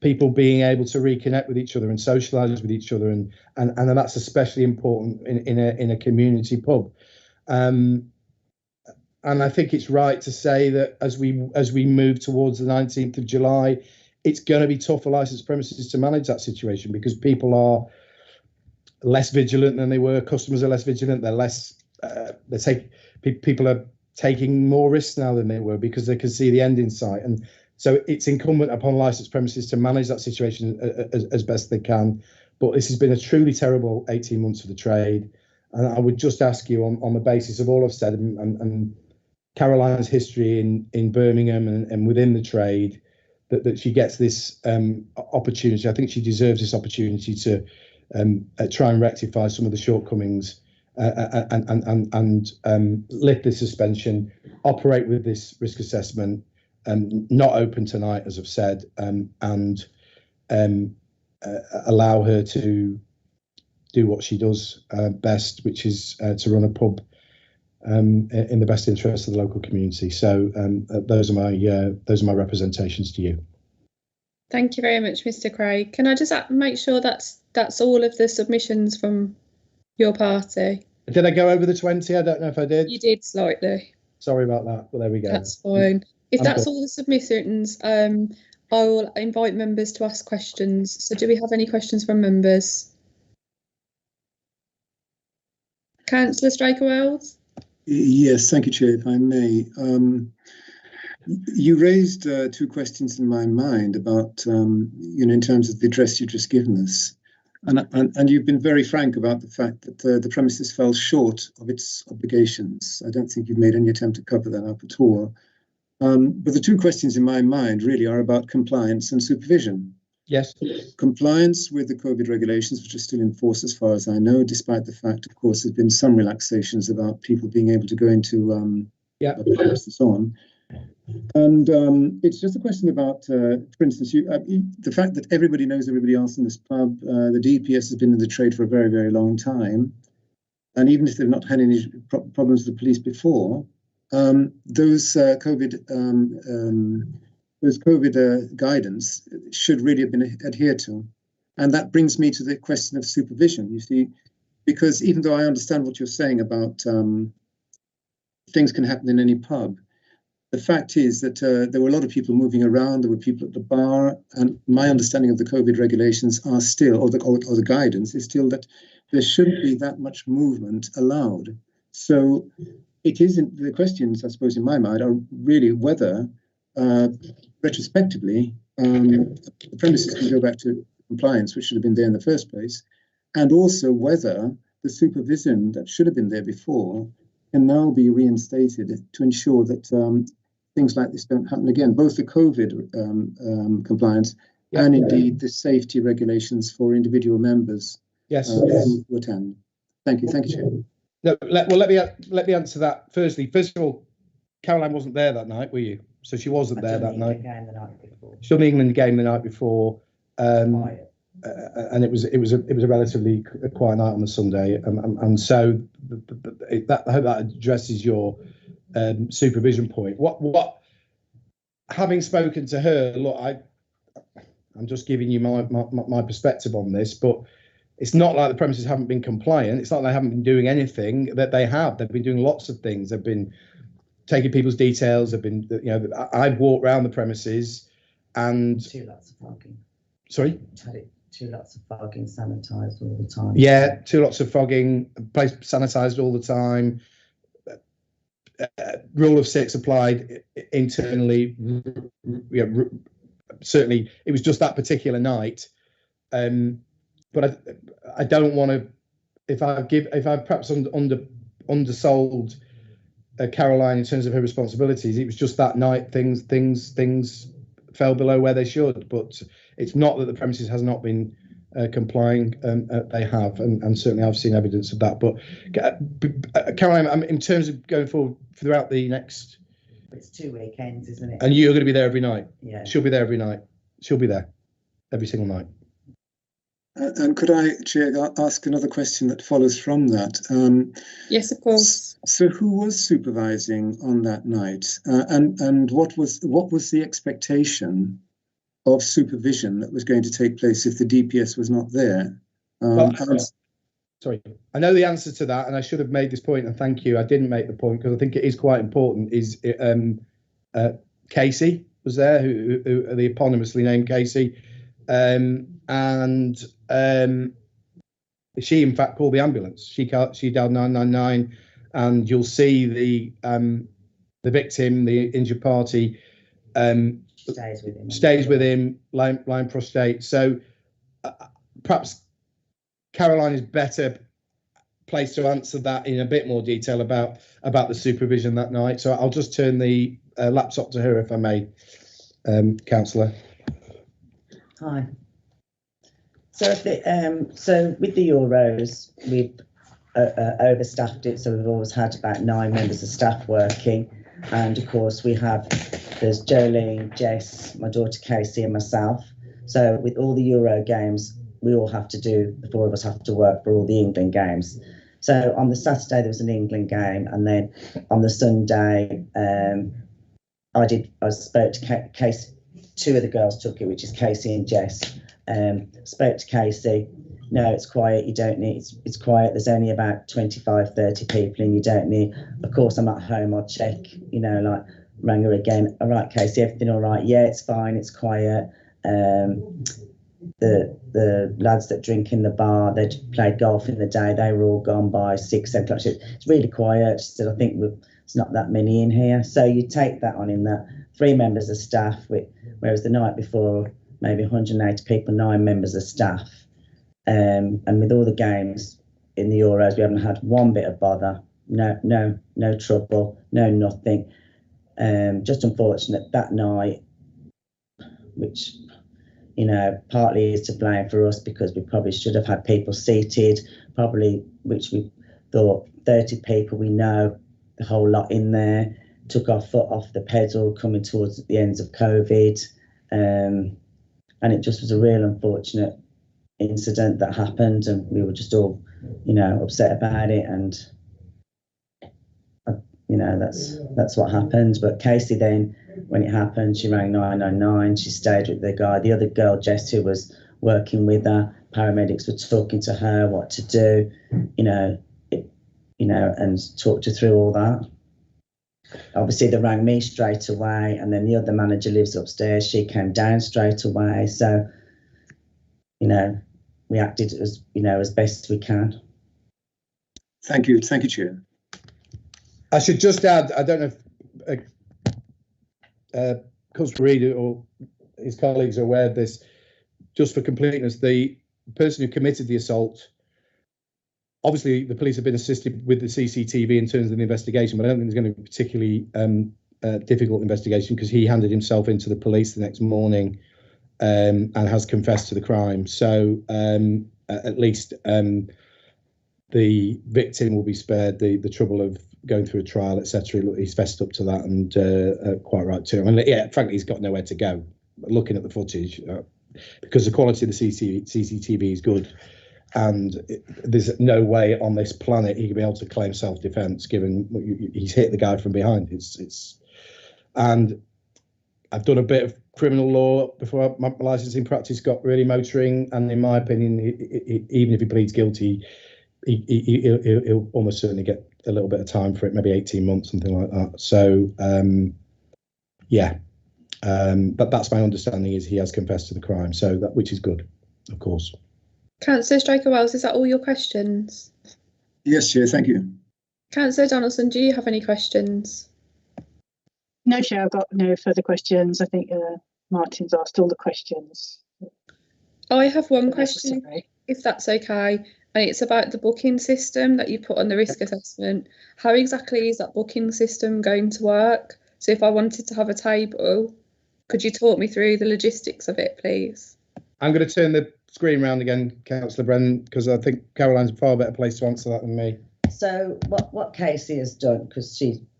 Speaker 5: people being able to reconnect with each other and socialise with each other, and that's especially important in a community pub. And I think it's right to say that as we move towards the 19th of July, it's going to be tough for licensed premises to manage that situation, because people are less vigilant than they were. Customers are less vigilant. They're less. People are taking more risks now than they were, because they can see the end in sight. And so it's incumbent upon licensed premises to manage that situation as best they can. But this has been a truly terrible 18 months for the trade. And I would just ask you, on the basis of all I've said and Caroline's history in Birmingham and within the trade, that she gets this opportunity. I think she deserves this opportunity to try and rectify some of the shortcomings and lift the suspension, operate with this risk assessment, not open tonight, as I've said, and allow her to do what she does best, which is to run a pub in the best interest of the local community. So those are my representations to you.
Speaker 1: Thank you very much, Mr. Craig. Can I just make sure that's all of the submissions from your party?
Speaker 5: Did I go over the 20? I don't know if I did.
Speaker 1: You did slightly.
Speaker 5: Sorry about that. Well, there we go.
Speaker 1: That's fine. If that's all the submissions, I will invite members to ask questions. So do we have any questions from members? Councillor Straker-Wells?
Speaker 8: Yes, thank you, Chair, if I may. You raised two questions in my mind about, in terms of the address you've just given us. And you've been very frank about the fact that the premises fell short of its obligations. I don't think you've made any attempt to cover that up at all. But the two questions in my mind really are about compliance and supervision.
Speaker 5: Yes.
Speaker 8: Compliance with the COVID regulations, which are still in force as far as I know, despite the fact, of course, there's been some relaxations about people being able to go into pubs and so on. And it's just a question about, for instance, the fact that everybody knows everybody else in this pub. The DPS has been in the trade for a very, very long time. And even if they've not had any problems with the police before, those COVID guidance should really have been adhered to. And that brings me to the question of supervision, you see, because even though I understand what you're saying about things can happen in any pub, the fact is that there were a lot of people moving around, there were people at the bar, and my understanding of the COVID regulations are still, or the guidance is still, that there shouldn't be that much movement allowed. So it isn't, the questions, I suppose, in my mind, are really whether retrospectively, the premises can go back to compliance, which should have been there in the first place, and also whether the supervision that should have been there before can now be reinstated to ensure that things like this don't happen again, both the COVID compliance and indeed the safety regulations for individual members who attend. Thank you, Chair.
Speaker 5: No, let me answer that firstly. First of all, Caroline wasn't there that night, were you? So she wasn't there that night. She done the England game the night before, and it was a relatively quiet night on the Sunday, and so I hope that addresses your supervision point. What having spoken to her, look, I'm just giving you my perspective on this, but it's not like the premises haven't been compliant. It's not like they haven't been doing anything. That they have. They've been doing lots of things. They've been taking people's details. They've been, I've walked around the premises, and
Speaker 4: 2 lots of fogging.
Speaker 5: Sorry.
Speaker 4: 2 lots of fogging, sanitised all the time.
Speaker 5: Yeah, 2 lots of fogging, place sanitised all the time. Rule of 6 applied internally. Certainly, it was just that particular night. But I don't want to. If I perhaps undersold Caroline in terms of her responsibilities, it was just that night things fell below where they should. But it's not that the premises has not been complying. They have, and certainly I've seen evidence of that. But Caroline, in terms of going forward throughout the next,
Speaker 4: it's 2 weekends, isn't it?
Speaker 5: And you're going to be there every night.
Speaker 4: Yeah,
Speaker 5: she'll be there every night. She'll be there every single night.
Speaker 8: And could I, Chair, ask another question that follows from that?
Speaker 1: Yes, of course.
Speaker 8: So who was supervising on that night, and what was the expectation of supervision that was going to take place if the DPS was not there?
Speaker 5: Sorry, I know the answer to that, and I should have made this point, and thank you. I didn't make the point because I think it is quite important. Is Casey was there, who the eponymously named Casey, and she in fact called the ambulance. She dialed 999, and you'll see the victim, the injured party, stays with him, lying prostrate. So perhaps Caroline is better placed to answer that in a bit more detail about the supervision that night. So I'll just turn the laptop to her, if I may, Councillor.
Speaker 4: Hi. So with the Euros, we've overstaffed it. So we've always had about 9 members of staff working, and of course there's Jolene, Jess, my daughter Casey, and myself. So with all the Euro games, we all have to do, the 4 of us have to work for all the England games. So on the Saturday there was an England game, and then on the Sunday I spoke to Casey. 2 of the girls took it, which is Casey and Jess. Spoke to Casey. No, it's quiet. You don't need. It's quiet. There's only about 25, 30 people, and you don't need. Of course, I'm at home. I'll check. Like rang her again. All right, Casey, everything all right? Yeah, it's fine. It's quiet. The lads that drink in the bar, they played golf in the day. They were all gone by 6, 7 o'clock. It's really quiet. She said, I think there's not that many in here. So you take that on in that 3 members of staff, whereas the night before, maybe 180 people, 9 members of staff. And with all the games in the Euros, we haven't had one bit of bother, no trouble, no nothing. Just unfortunate that night, which, partly is to blame for us because we probably should have had people seated, which we thought 30 people, we know the whole lot in there, took our foot off the pedal coming towards the ends of COVID. And it just was a real unfortunate incident that happened, and we were just all, upset about it. And, that's what happened. But Casey then, when it happened, she rang 999. She stayed with the guy. The other girl, Jess, who was working with her, paramedics were talking to her what to do, and talked her through all that. Obviously, they rang me straight away, and then the other manager lives upstairs. She came down straight away. So, we acted as best we can.
Speaker 8: Thank you, Chair.
Speaker 5: I should just add, I don't know if Councillor Reid or his colleagues are aware of this. Just for completeness, the person who committed the assault, obviously the police have been assisted with the CCTV in terms of the investigation, but I don't think there's going to be particularly difficult investigation because he handed himself into the police the next morning and has confessed to the crime. So at least the victim will be spared the trouble of going through a trial, etc. He's fessed up to that, and quite right too. I mean, yeah, frankly, he's got nowhere to go. Looking at the footage, because the quality of the CCTV is good, and there's no way on this planet he could be able to claim self-defense, given he's hit the guy from behind. And I've done a bit of criminal law before my licensing practice got really motoring, and in my opinion, even if he pleads guilty, he'll almost certainly get a little bit of time for it, maybe 18 months, something like that. So, yeah, but that's my understanding, is he has confessed to the crime, so that, which is good, of course.
Speaker 1: Councillor Straker-Wells, is that all your questions?
Speaker 8: Yes, Chair, thank you.
Speaker 1: Councillor Donaldson, do you have any questions?
Speaker 9: No, Chair, I've got no further questions. I think Martin's asked all the questions.
Speaker 1: I have one question, if that's okay, and it's about the booking system that you put on the risk assessment. How exactly is that booking system going to work? So if I wanted to have a table, could you talk me through the logistics of it, please? I'm
Speaker 5: going to turn the screen round again, Councillor Brennan, because I think Caroline's a far better place to answer that than me.
Speaker 4: So what Casey has done, because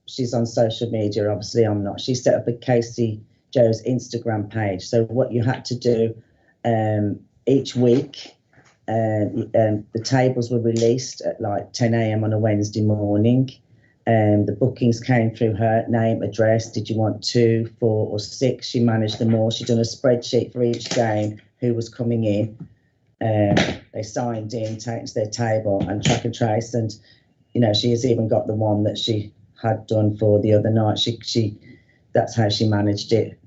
Speaker 4: she's on social media, obviously I'm not, she set up a Casey Joe's Instagram page. So what you had to do each week, the tables were released at like 10 a.m. on a Wednesday morning. The bookings came through her name, address. Did you want 2, 4 or 6? She managed them all. She'd done a spreadsheet for each game, who was coming in. They signed in, taken to their table and track and trace. And, you know, she has even got the one that she had done for the other night. She that's how she managed it.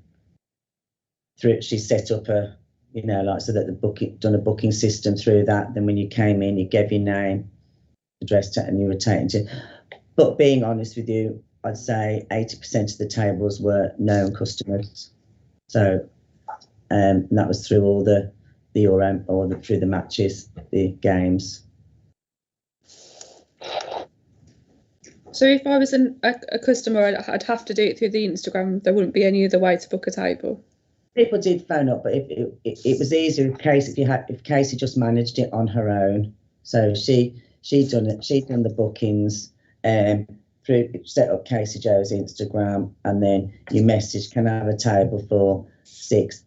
Speaker 4: She set up a, you know, like, so that done a booking system through that. Then when you came in, you gave your name, address, and you were taken to. But being honest with you, I'd say 80% of the tables were known customers. So that was through all through the matches, the games.
Speaker 1: So if I was a customer, I'd have to do it through the Instagram. There wouldn't be any other way to book a table.
Speaker 4: People did phone up, but it was easier if Casey just managed it on her own. So she'd done it. She'd done the bookings through, set up Casey Joe's Instagram, and then you message, can I have a table for 6?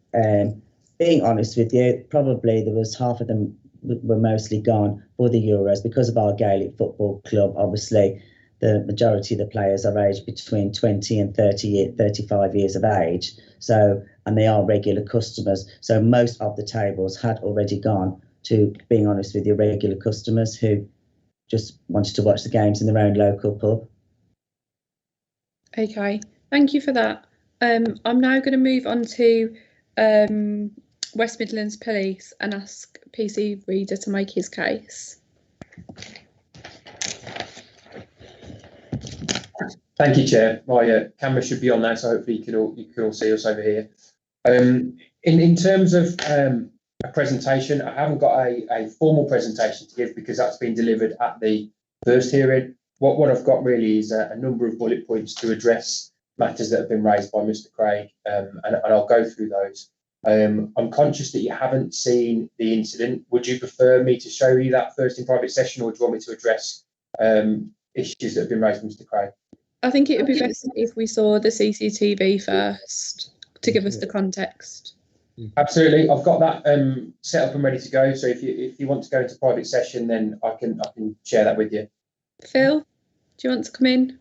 Speaker 4: Being honest with you, probably there was half of them were mostly gone for the Euros because of our Gaelic Football Club. Obviously, the majority of the players are aged between 20 and 35 years of age. So, and they are regular customers. So most of the tables had already gone to, being honest with you, regular customers who just wanted to watch the games in their own local pub.
Speaker 1: Okay, thank you for that. I'm now going to move on to West Midlands Police and ask PC Reader to make his case.
Speaker 6: Thank you, Chair. My camera should be on now, so hopefully you can all see us over here. In terms of a presentation, I haven't got a formal presentation to give because that's been delivered at the first hearing. What I've got really is a number of bullet points to address matters that have been raised by Mr. Craig, and I'll go through those. I'm conscious that you haven't seen the incident. Would you prefer me to show you that first in private session, or do you want me to address issues that have been raised by Mr. Craig?
Speaker 1: I think it would be best if we saw the CCTV first to give us the context.
Speaker 6: Absolutely, I've got that set up and ready to go. So if you want to go into private session, then I can share that with you.
Speaker 1: Phil, do you want to come in?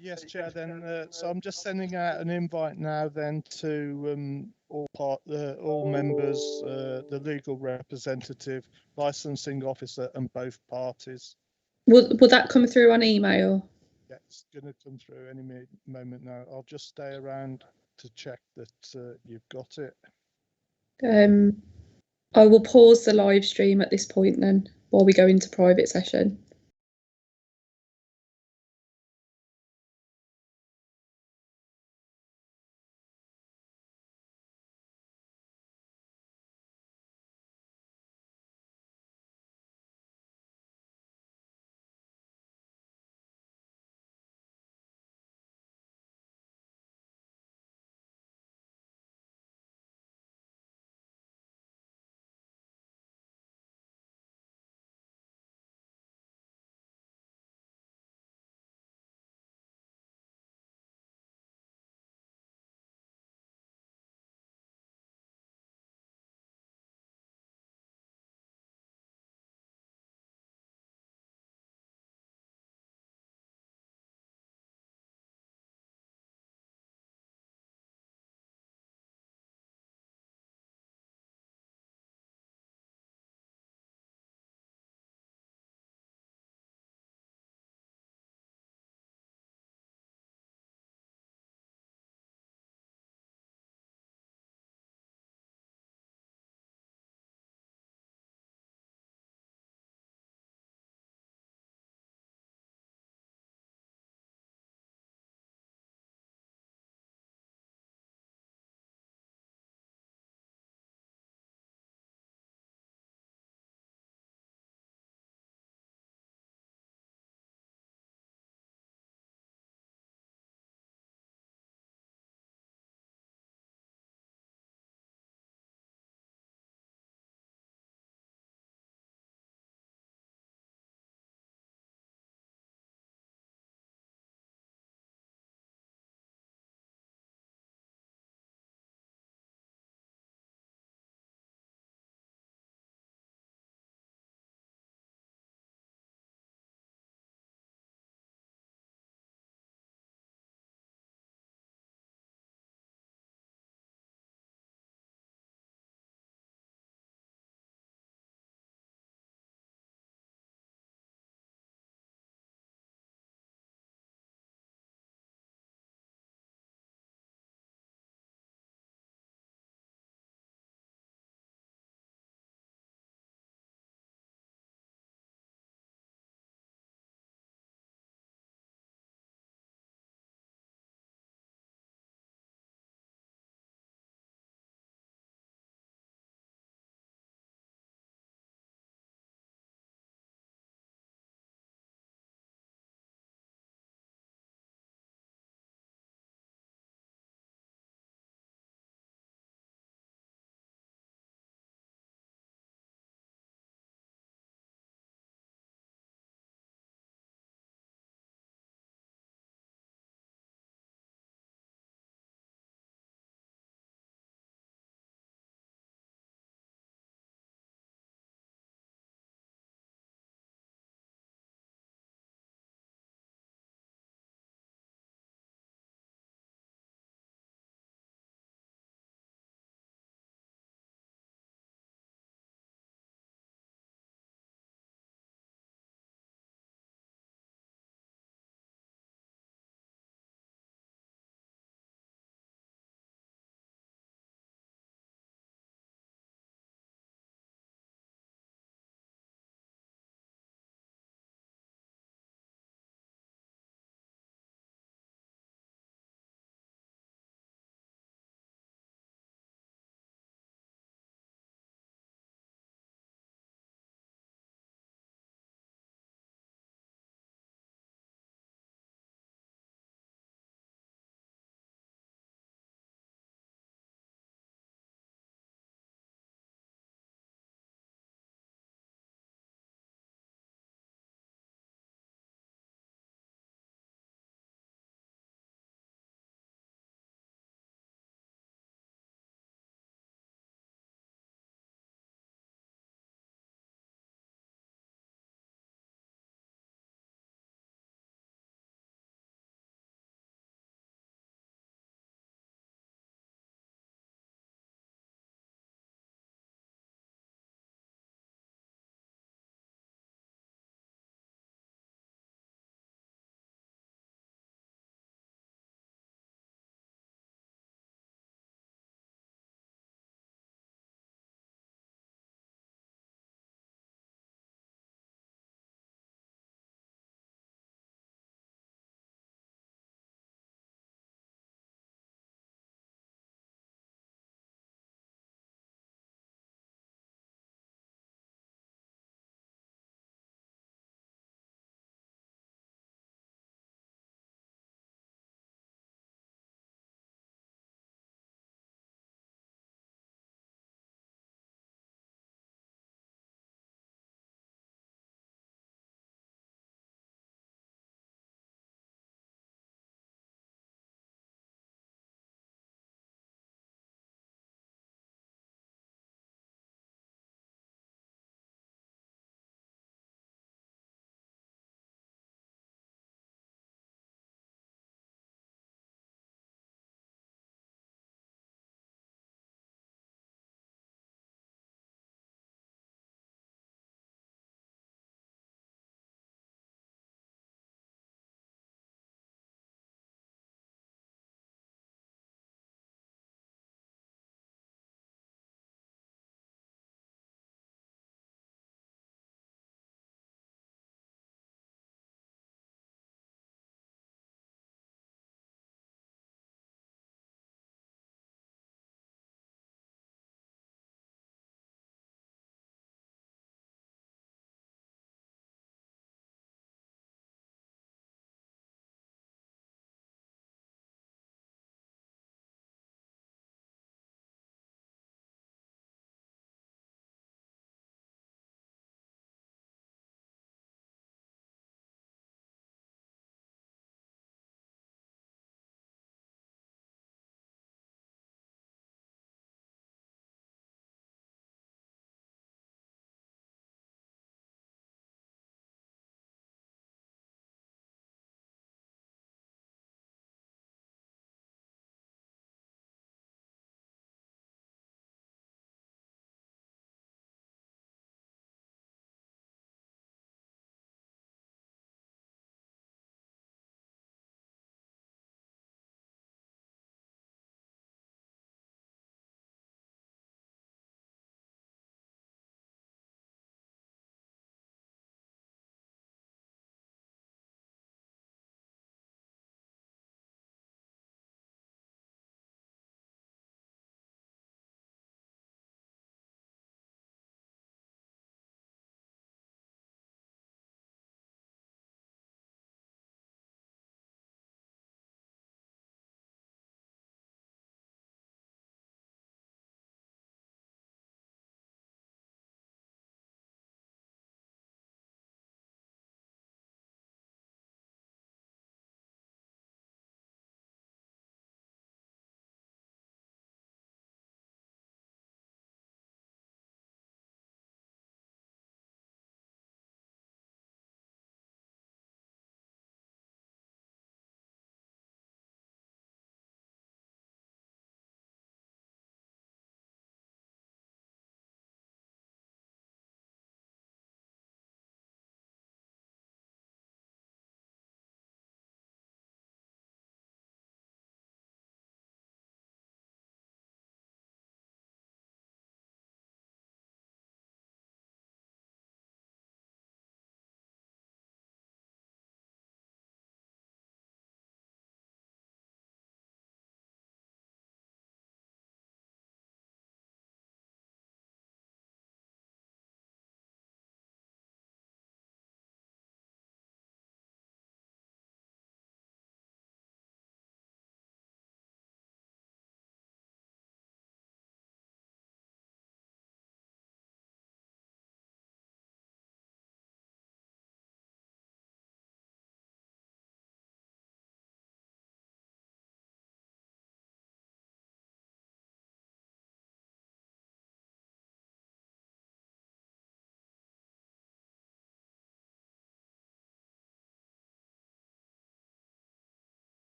Speaker 3: Yes, Chair. Then, so I'm just sending out an invite now. Then to all members, the legal representative, licensing officer, and both parties.
Speaker 1: Will that come through on email?
Speaker 3: Yeah, it's going to come through any moment now. I'll just stay around to check that you've got it.
Speaker 1: I will pause the live stream at this point then while we go into private session.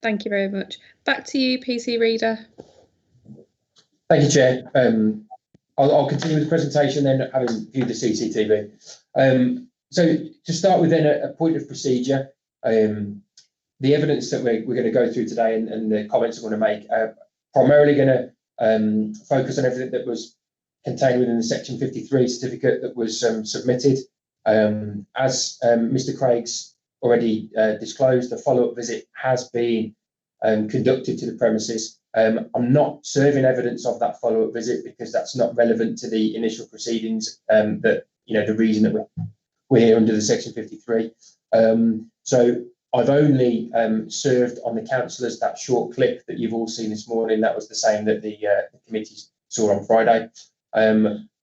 Speaker 1: Thank you very much. Back to you, PC Reader.
Speaker 6: Thank you, Chair. I'll continue with the presentation then, having viewed the CCTV. So to start with then a point of procedure, the evidence that we're going to go through today and the comments I'm going to make are primarily going to focus on everything that was contained within the Section 53 certificate that was submitted. As Mr. Craig's already disclosed, the follow-up visit has been conducted to the premises. I'm not serving evidence of that follow-up visit because that's not relevant to the initial proceedings. That the reason that we're here under the Section 53. So I've only served on the councillors that short clip that you've all seen this morning. That was the same that the committee saw on Friday.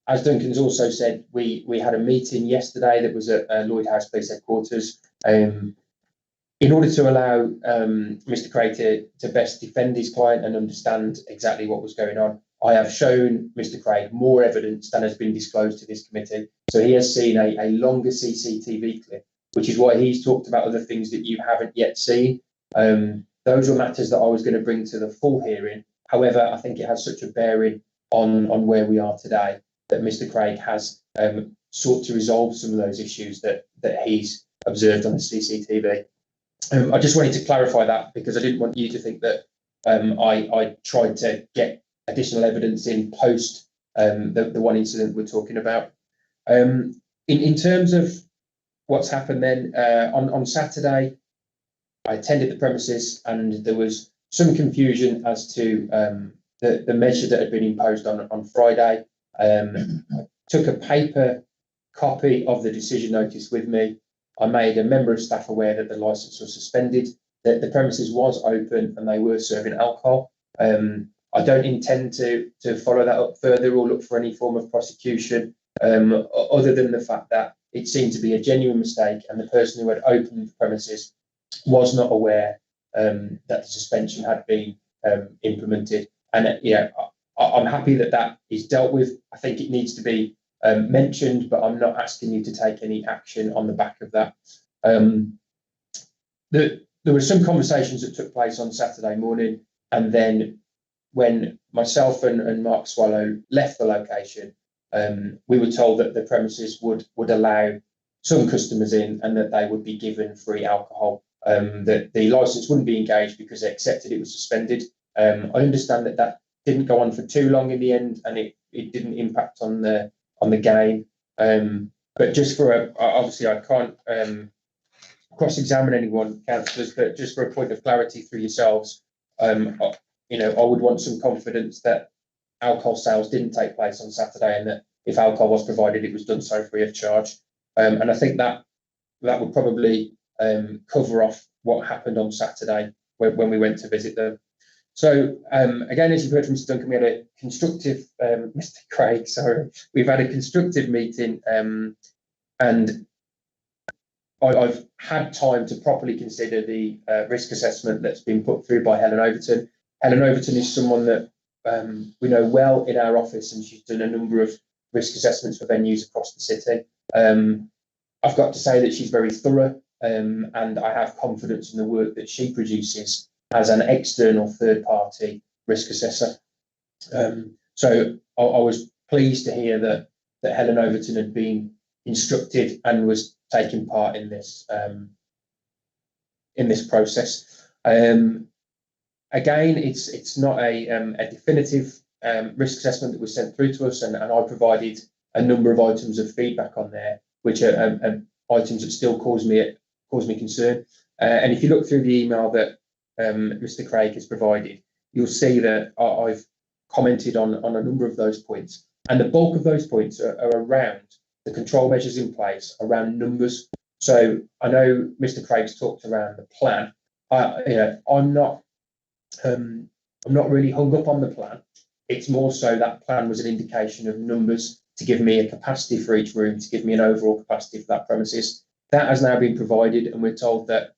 Speaker 6: As Duncan's also said, we had a meeting yesterday that was at Lloyd House Police Headquarters. In order to allow Mr. Craig to best defend his client and understand exactly what was going on, I have shown Mr. Craig more evidence than has been disclosed to this committee. So he has seen a longer CCTV clip, which is why he's talked about other things that you haven't yet seen. Those were matters that I was going to bring to the full hearing. However, I think it has such a bearing on where we are today that Mr. Craig has sought to resolve some of those issues that he's observed on the CCTV. I just wanted to clarify that because I didn't want you to think that I tried to get additional evidence in post the one incident we're talking about. In terms of what's happened then, on Saturday, I attended the premises and there was some confusion as to the measure that had been imposed on Friday. I took a paper copy of the decision notice with me. I made a member of staff aware that the licence was suspended, that the premises was open and they were serving alcohol. I don't intend to follow that up further or look for any form of prosecution, other than the fact that it seemed to be a genuine mistake and the person who had opened the premises was not aware that the suspension had been implemented. And I'm happy that that is dealt with. I think it needs to be mentioned, but I'm not asking you to take any action on the back of that. There were some conversations that took place on Saturday morning, and then when myself and Mark Swallow left the location, we were told that the premises would allow some customers in and that they would be given free alcohol. That the licence wouldn't be engaged because they accepted it was suspended. I understand that didn't go on for too long in the end, and it didn't impact on the game. But just for obviously I can't cross-examine anyone, councillors, but just for a point of clarity through yourselves, I would want some confidence that alcohol sales didn't take place on Saturday, and that if alcohol was provided, it was done so free of charge. And I think that would probably cover off what happened on Saturday when we went to visit them. So again, as you've heard from Mr. Duncan, we had a constructive, Mr. Craig, sorry, we've had a constructive meeting, and I've had time to properly consider the risk assessment that's been put through by Helen Overton. Helen Overton is someone that we know well in our office, and she's done a number of risk assessments for venues across the city. I've got to say that she's very thorough, and I have confidence in the work that she produces as an external third-party risk assessor. So I was pleased to hear that Helen Overton had been instructed and was taking part in this process. Again, it's not a definitive risk assessment that was sent through to us, and I provided a number of items of feedback on there, which are items that still cause me concern. And if you look through the email that Mr. Craig has provided, you'll see that I've commented on a number of those points, and the bulk of those points are around the control measures in place, around numbers. So I know Mr. Craig's talked around the plan. I'm not really hung up on the plan. It's more so that plan was an indication of numbers to give me a capacity for each room, to give me an overall capacity for that premises. That has now been provided, and we're told that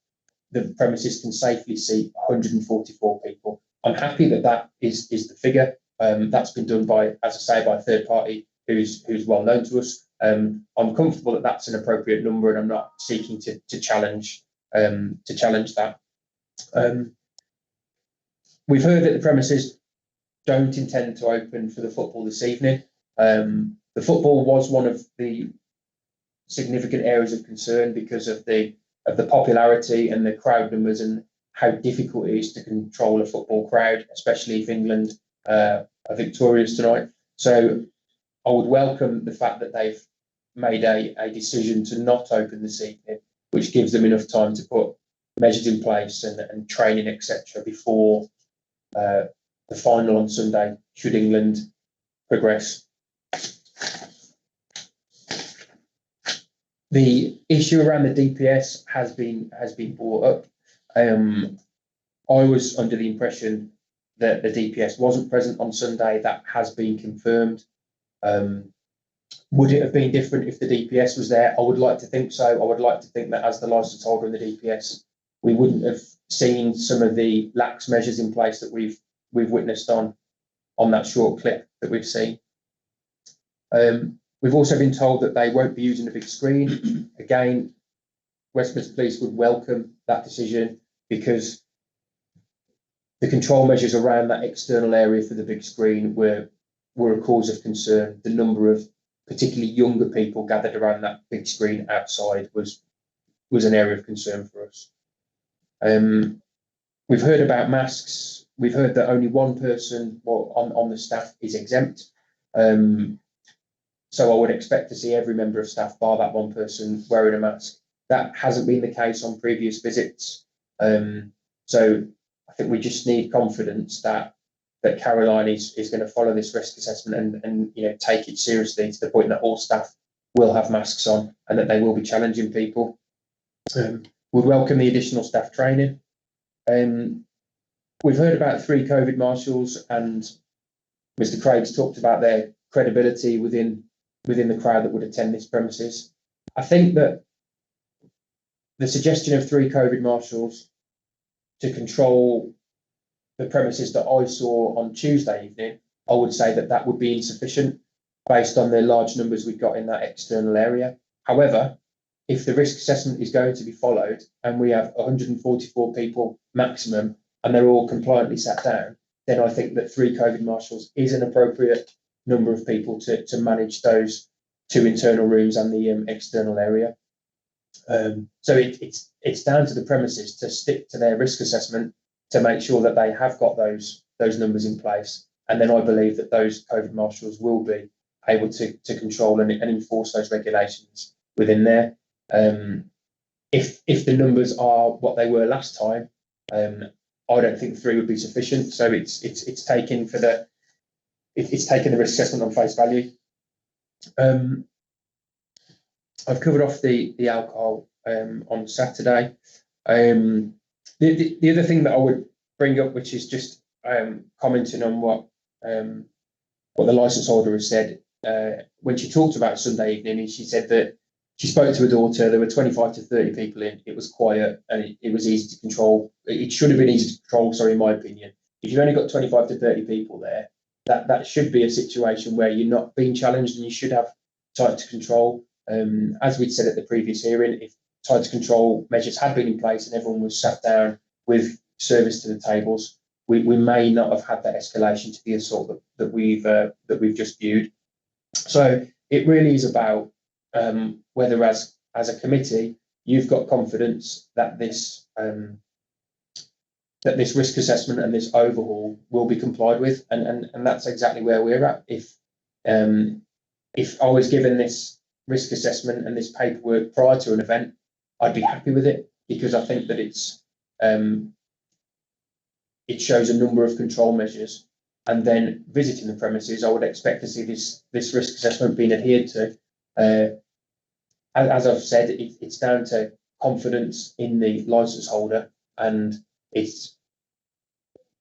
Speaker 6: the premises can safely seat 144 people. I'm happy that is the figure. That's been done by, as I say, by a third party who's well known to us. I'm comfortable that that's an appropriate number, and I'm not seeking to challenge that. We've heard that the premises don't intend to open for the football this evening. The football was one of the significant areas of concern because of the popularity and the crowd numbers and how difficult it is to control a football crowd, especially if England are victorious tonight. So I would welcome the fact that they've made a decision to not open this evening, which gives them enough time to put measures in place and training, etc., before the final on Sunday, should England progress. The issue around the DPS has been brought up. I was under the impression that the DPS wasn't present on Sunday. That has been confirmed. Would it have been different if the DPS was there? I would like to think so. I would like to think that as the licence holder and the DPS, we wouldn't have seen some of the lax measures in place that we've witnessed on that short clip that we've seen. We've also been told that they won't be using the big screen. Again, Westminster Police would welcome that decision because the control measures around that external area for the big screen were a cause of concern. The number of particularly younger people gathered around that big screen outside was an area of concern for us. We've heard about masks. We've heard that only one person on the staff is exempt. So I would expect to see every member of staff, bar that one person, wearing a mask. That hasn't been the case on previous visits. So I think we just need confidence that Caroline is going to follow this risk assessment and take it seriously to the point that all staff will have masks on and that they will be challenging people. We'd welcome the additional staff training. We've heard about 3 COVID marshals, and Mr. Craig's talked about their credibility within the crowd that would attend this premises. I think that the suggestion of 3 COVID marshals to control the premises that I saw on Tuesday evening, I would say that would be insufficient based on the large numbers we've got in that external area. However, if the risk assessment is going to be followed and we have 144 people maximum and they're all compliantly sat down, then I think that 3 COVID marshals is an appropriate number of people to manage those 2 internal rooms and the external area. So it's down to the premises to stick to their risk assessment to make sure that they have got those numbers in place, and then I believe that those COVID marshals will be able to control and enforce those regulations within there. If the numbers are what they were last time, I don't think 3 would be sufficient. So it's taking the risk assessment on face value. I've covered off the alcohol on Saturday. The other thing that I would bring up, which is just commenting on what the licence holder has said, when she talked about Sunday evening, she said that she spoke to her daughter. There were 25 to 30 people in. It was quiet and it was easy to control. It should have been easy to control, sorry, in my opinion. If you've only got 25 to 30 people there, that should be a situation where you're not being challenged and you should have tight to control. As we'd said at the previous hearing, if tight to control measures had been in place and everyone was sat down with service to the tables, we may not have had that escalation to the assault that we've just viewed. So it really is about whether as a committee you've got confidence that this risk assessment and this overhaul will be complied with, and that's exactly where we're at. If I was given this risk assessment and this paperwork prior to an event, I'd be happy with it, because I think that it shows a number of control measures, and then visiting the premises, I would expect to see this risk assessment being adhered to. As I've said, it's down to confidence in the licence holder, and it's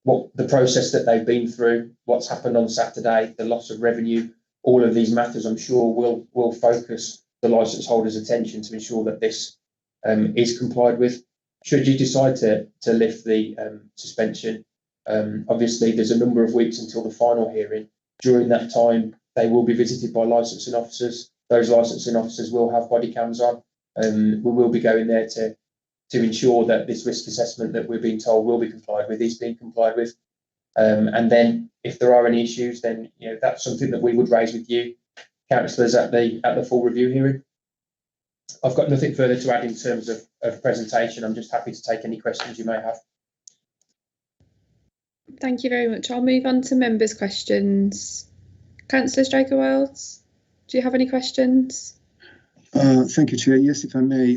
Speaker 6: what the process that they've been through, what's happened on Saturday, the loss of revenue, all of these matters, I'm sure will focus the licence holder's attention to ensure that this is complied with. Should you decide to lift the suspension, obviously there's a number of weeks until the final hearing. During that time, they will be visited by licensing officers. Those licensing officers will have body cams on. We will be going there to ensure that this risk assessment that we're being told will be complied with is being complied with. And then if there are any issues, then that's something that we would raise with you, councillors, at the full review hearing. I've got nothing further to add in terms of presentation. I'm just happy to take any questions you may have.
Speaker 1: Thank you very much. I'll move on to members' questions. Councillor Straker-Wells, do you have any questions?
Speaker 8: Thank you, Chair. Yes, if I may.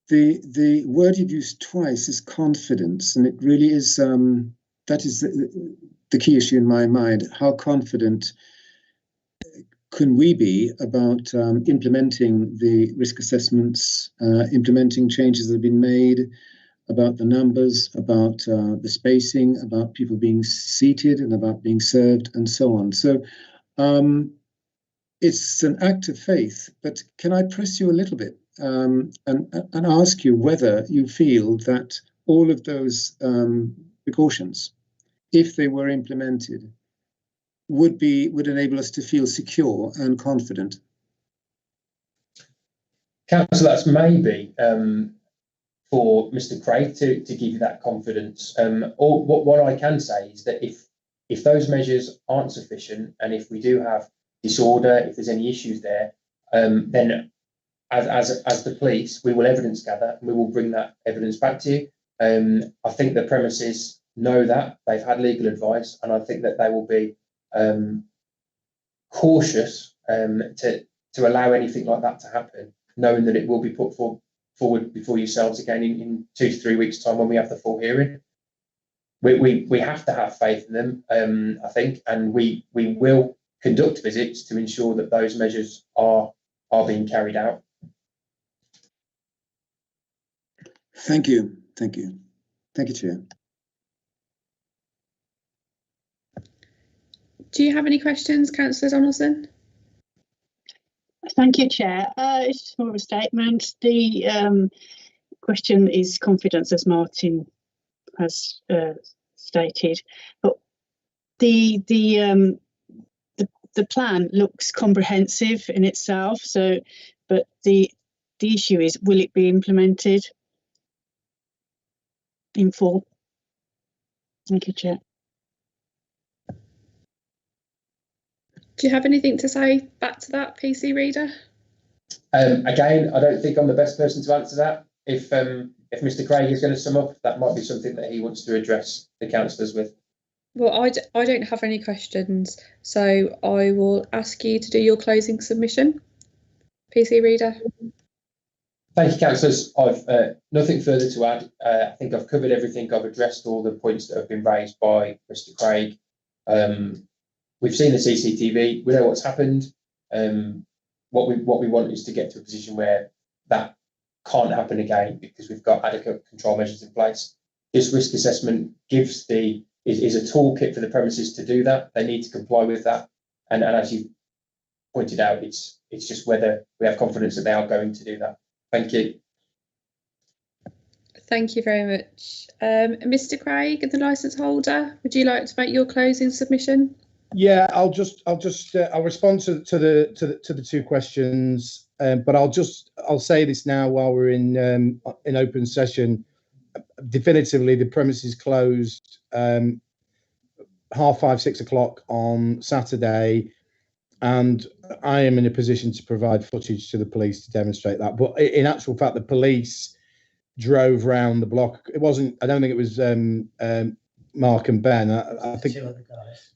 Speaker 8: The word you've used twice is confidence, and it really is, that is the key issue in my mind. How confident can we be about implementing the risk assessments, implementing changes that have been made, about the numbers, about the spacing, about people being seated and about being served and so on. So it's an act of faith, but can I press you a little bit and ask you whether you feel that all of those precautions, if they were implemented, would enable us to feel secure and confident?
Speaker 6: Councillor, that's maybe for Mr. Craig to give you that confidence. Or what I can say is that if those measures aren't sufficient, and if we do have disorder, if there's any issues there, then as the police, we will evidence gather and we will bring that evidence back to you. I think the premises know that they've had legal advice, and I think that they will be cautious to allow anything like that to happen, knowing that it will be put forward before yourselves again in 2 to 3 weeks' time when we have the full hearing. We have to have faith in them, I think, and we will conduct visits to ensure that those measures are being carried out.
Speaker 8: Thank you. Thank you. Thank you, Chair.
Speaker 1: Do you have any questions, Councillor Donaldson?
Speaker 9: Thank you, Chair. It's more of a statement. The question is confidence, as Martin has stated, but the plan looks comprehensive in itself. So, but the issue is, will it be implemented in full? Thank you, Chair.
Speaker 1: Do you have anything to say back to that, PC Reader?
Speaker 6: Again, I don't think I'm the best person to answer that. If Mr. Craig is going to sum up, that might be something that he wants to address the councillors with.
Speaker 1: Well, I don't have any questions, so I will ask you to do your closing submission. PC Reader.
Speaker 6: Thank you, councillors. I've nothing further to add. I think I've covered everything. I've addressed all the points that have been raised by Mr. Craig. We've seen the CCTV. We know what's happened. What we want is to get to a position where that can't happen again, because we've got adequate control measures in place. This risk assessment is a toolkit for the premises to do that. They need to comply with that. And as you pointed out, it's just whether we have confidence that they are going to do that. Thank you. Thank
Speaker 1: you very much. Mr. Craig, the licence holder, would you like to make your closing submission?
Speaker 5: Yeah, I'll respond to the two questions, but I'll say this now while we're in open session. Definitively, the premises closed 5:30, 6 o'clock on Saturday, and I am in a position to provide footage to the police to demonstrate that. But in actual fact, the police drove round the block. It wasn't. I don't think it was Mark and Ben. I think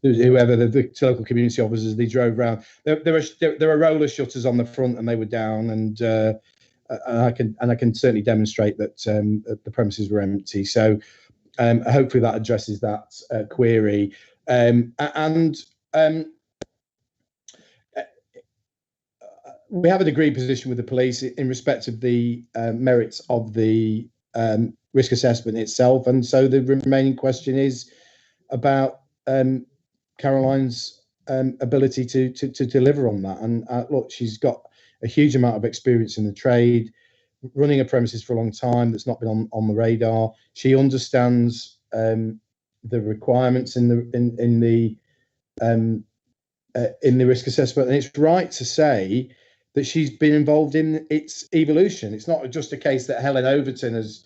Speaker 5: whoever the local community officers, they drove round. There were roller shutters on the front, and they were down. And I can certainly demonstrate that the premises were empty. So hopefully that addresses that query. We have an agreed position with the police in respect of the merits of the risk assessment itself, and so the remaining question is about Caroline's ability to deliver on that. And look, she's got a huge amount of experience in the trade, running a premises for a long time that's not been on the radar. She understands the requirements in the risk assessment, and it's right to say that she's been involved in its evolution. It's not just a case that Helen Overton has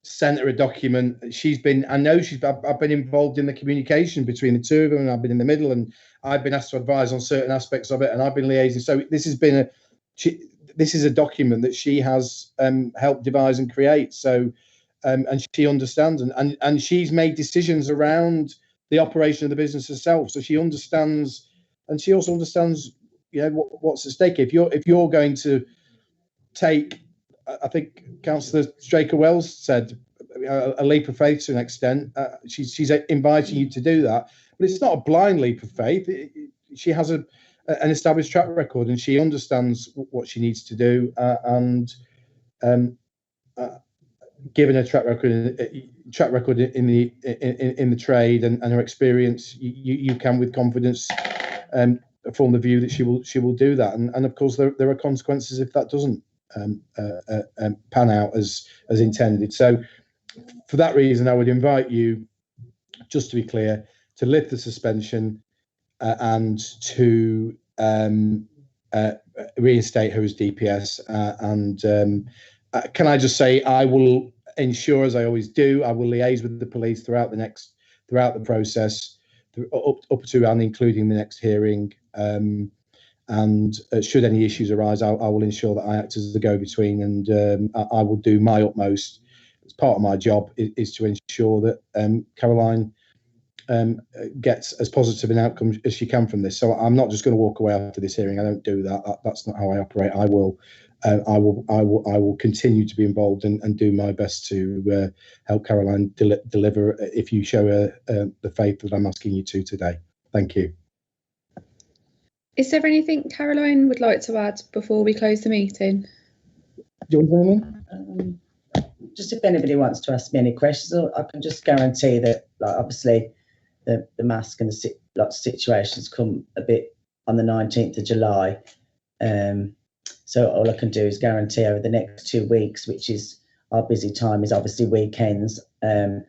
Speaker 5: sent her a document. I've been involved in the communication between the two of them, and I've been in the middle, and I've been asked to advise on certain aspects of it, and I've been liaising. So this is a document that she has helped devise and create. So, and she understands, and she's made decisions around the operation of the business herself. So she understands, and she also understands, what's at stake. If you're going to take, I think Councillor Straker Wells said, a leap of faith to an extent. She's inviting you to do that, but it's not a blind leap of faith. She has an established track record, and she understands what she needs to do. Given her track record in the trade and her experience, you can with confidence form the view that she will do that. And of course there are consequences if that doesn't pan out as intended. So for that reason, I would invite you, just to be clear, to lift the suspension and to reinstate her as DPS. Can I just say, I will ensure, as I always do, I will liaise with the police throughout the process, up to and including the next hearing. And should any issues arise, I will ensure that I act as the go-between, and I will do my utmost. As part of my job is to ensure that Caroline gets as positive an outcome as she can from this. So I'm not just going to walk away after this hearing. I don't do that. That's not how I operate. I will continue to be involved and do my best to help Caroline deliver, if you show her the faith that I'm asking you to today. Thank you.
Speaker 1: Is there anything Caroline would like to add before we close the meeting?
Speaker 5: Do you want anything?
Speaker 4: Just if anybody wants to ask me any questions, I can just guarantee that, obviously, the mask and the situations come a bit on the 19th of July. So all I can do is guarantee over the next 2 weeks, which is our busy time, is obviously weekends. And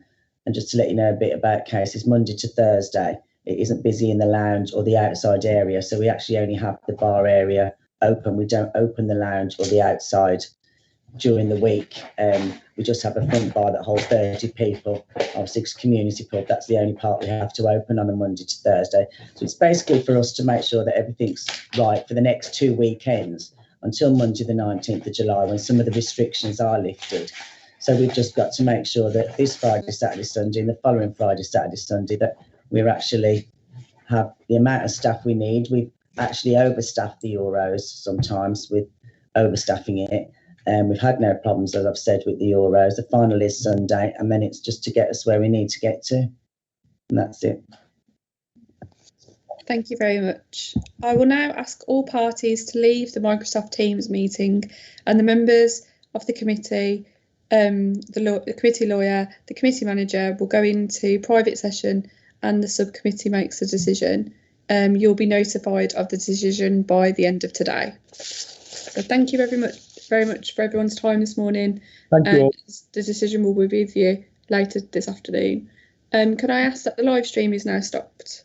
Speaker 4: just to let you know a bit about cases, Monday to Thursday, it isn't busy in the lounge or the outside area. So we actually only have the bar area open. We don't open the lounge or the outside during the week. We just have a front bar that holds 30 people. Obviously, it's community pub. That's the only part we have to open on a Monday to Thursday. So it's basically for us to make sure that everything's right for the next 2 weekends until Monday the 19th of July, when some of the restrictions are lifted. So we've just got to make sure that this Friday, Saturday, Sunday, and the following Friday, Saturday, Sunday, that we're actually have the amount of staff we need. We've actually overstaffed the Euros sometimes with overstaffing it. We've had no problems, as I've said, with the Euros. The final is Sunday, and then it's just to get us where we need to get to. And that's it.
Speaker 1: Thank you very much. I will now ask all parties to leave the Microsoft Teams meeting, and the members of the committee, the committee lawyer, the committee manager will go into private session, and the subcommittee makes a decision. You'll be notified of the decision by the end of today. So thank you very much for everyone's time this morning.
Speaker 5: Thank you all.
Speaker 1: The decision will be with you later this afternoon. Can I ask that the live stream is now stopped?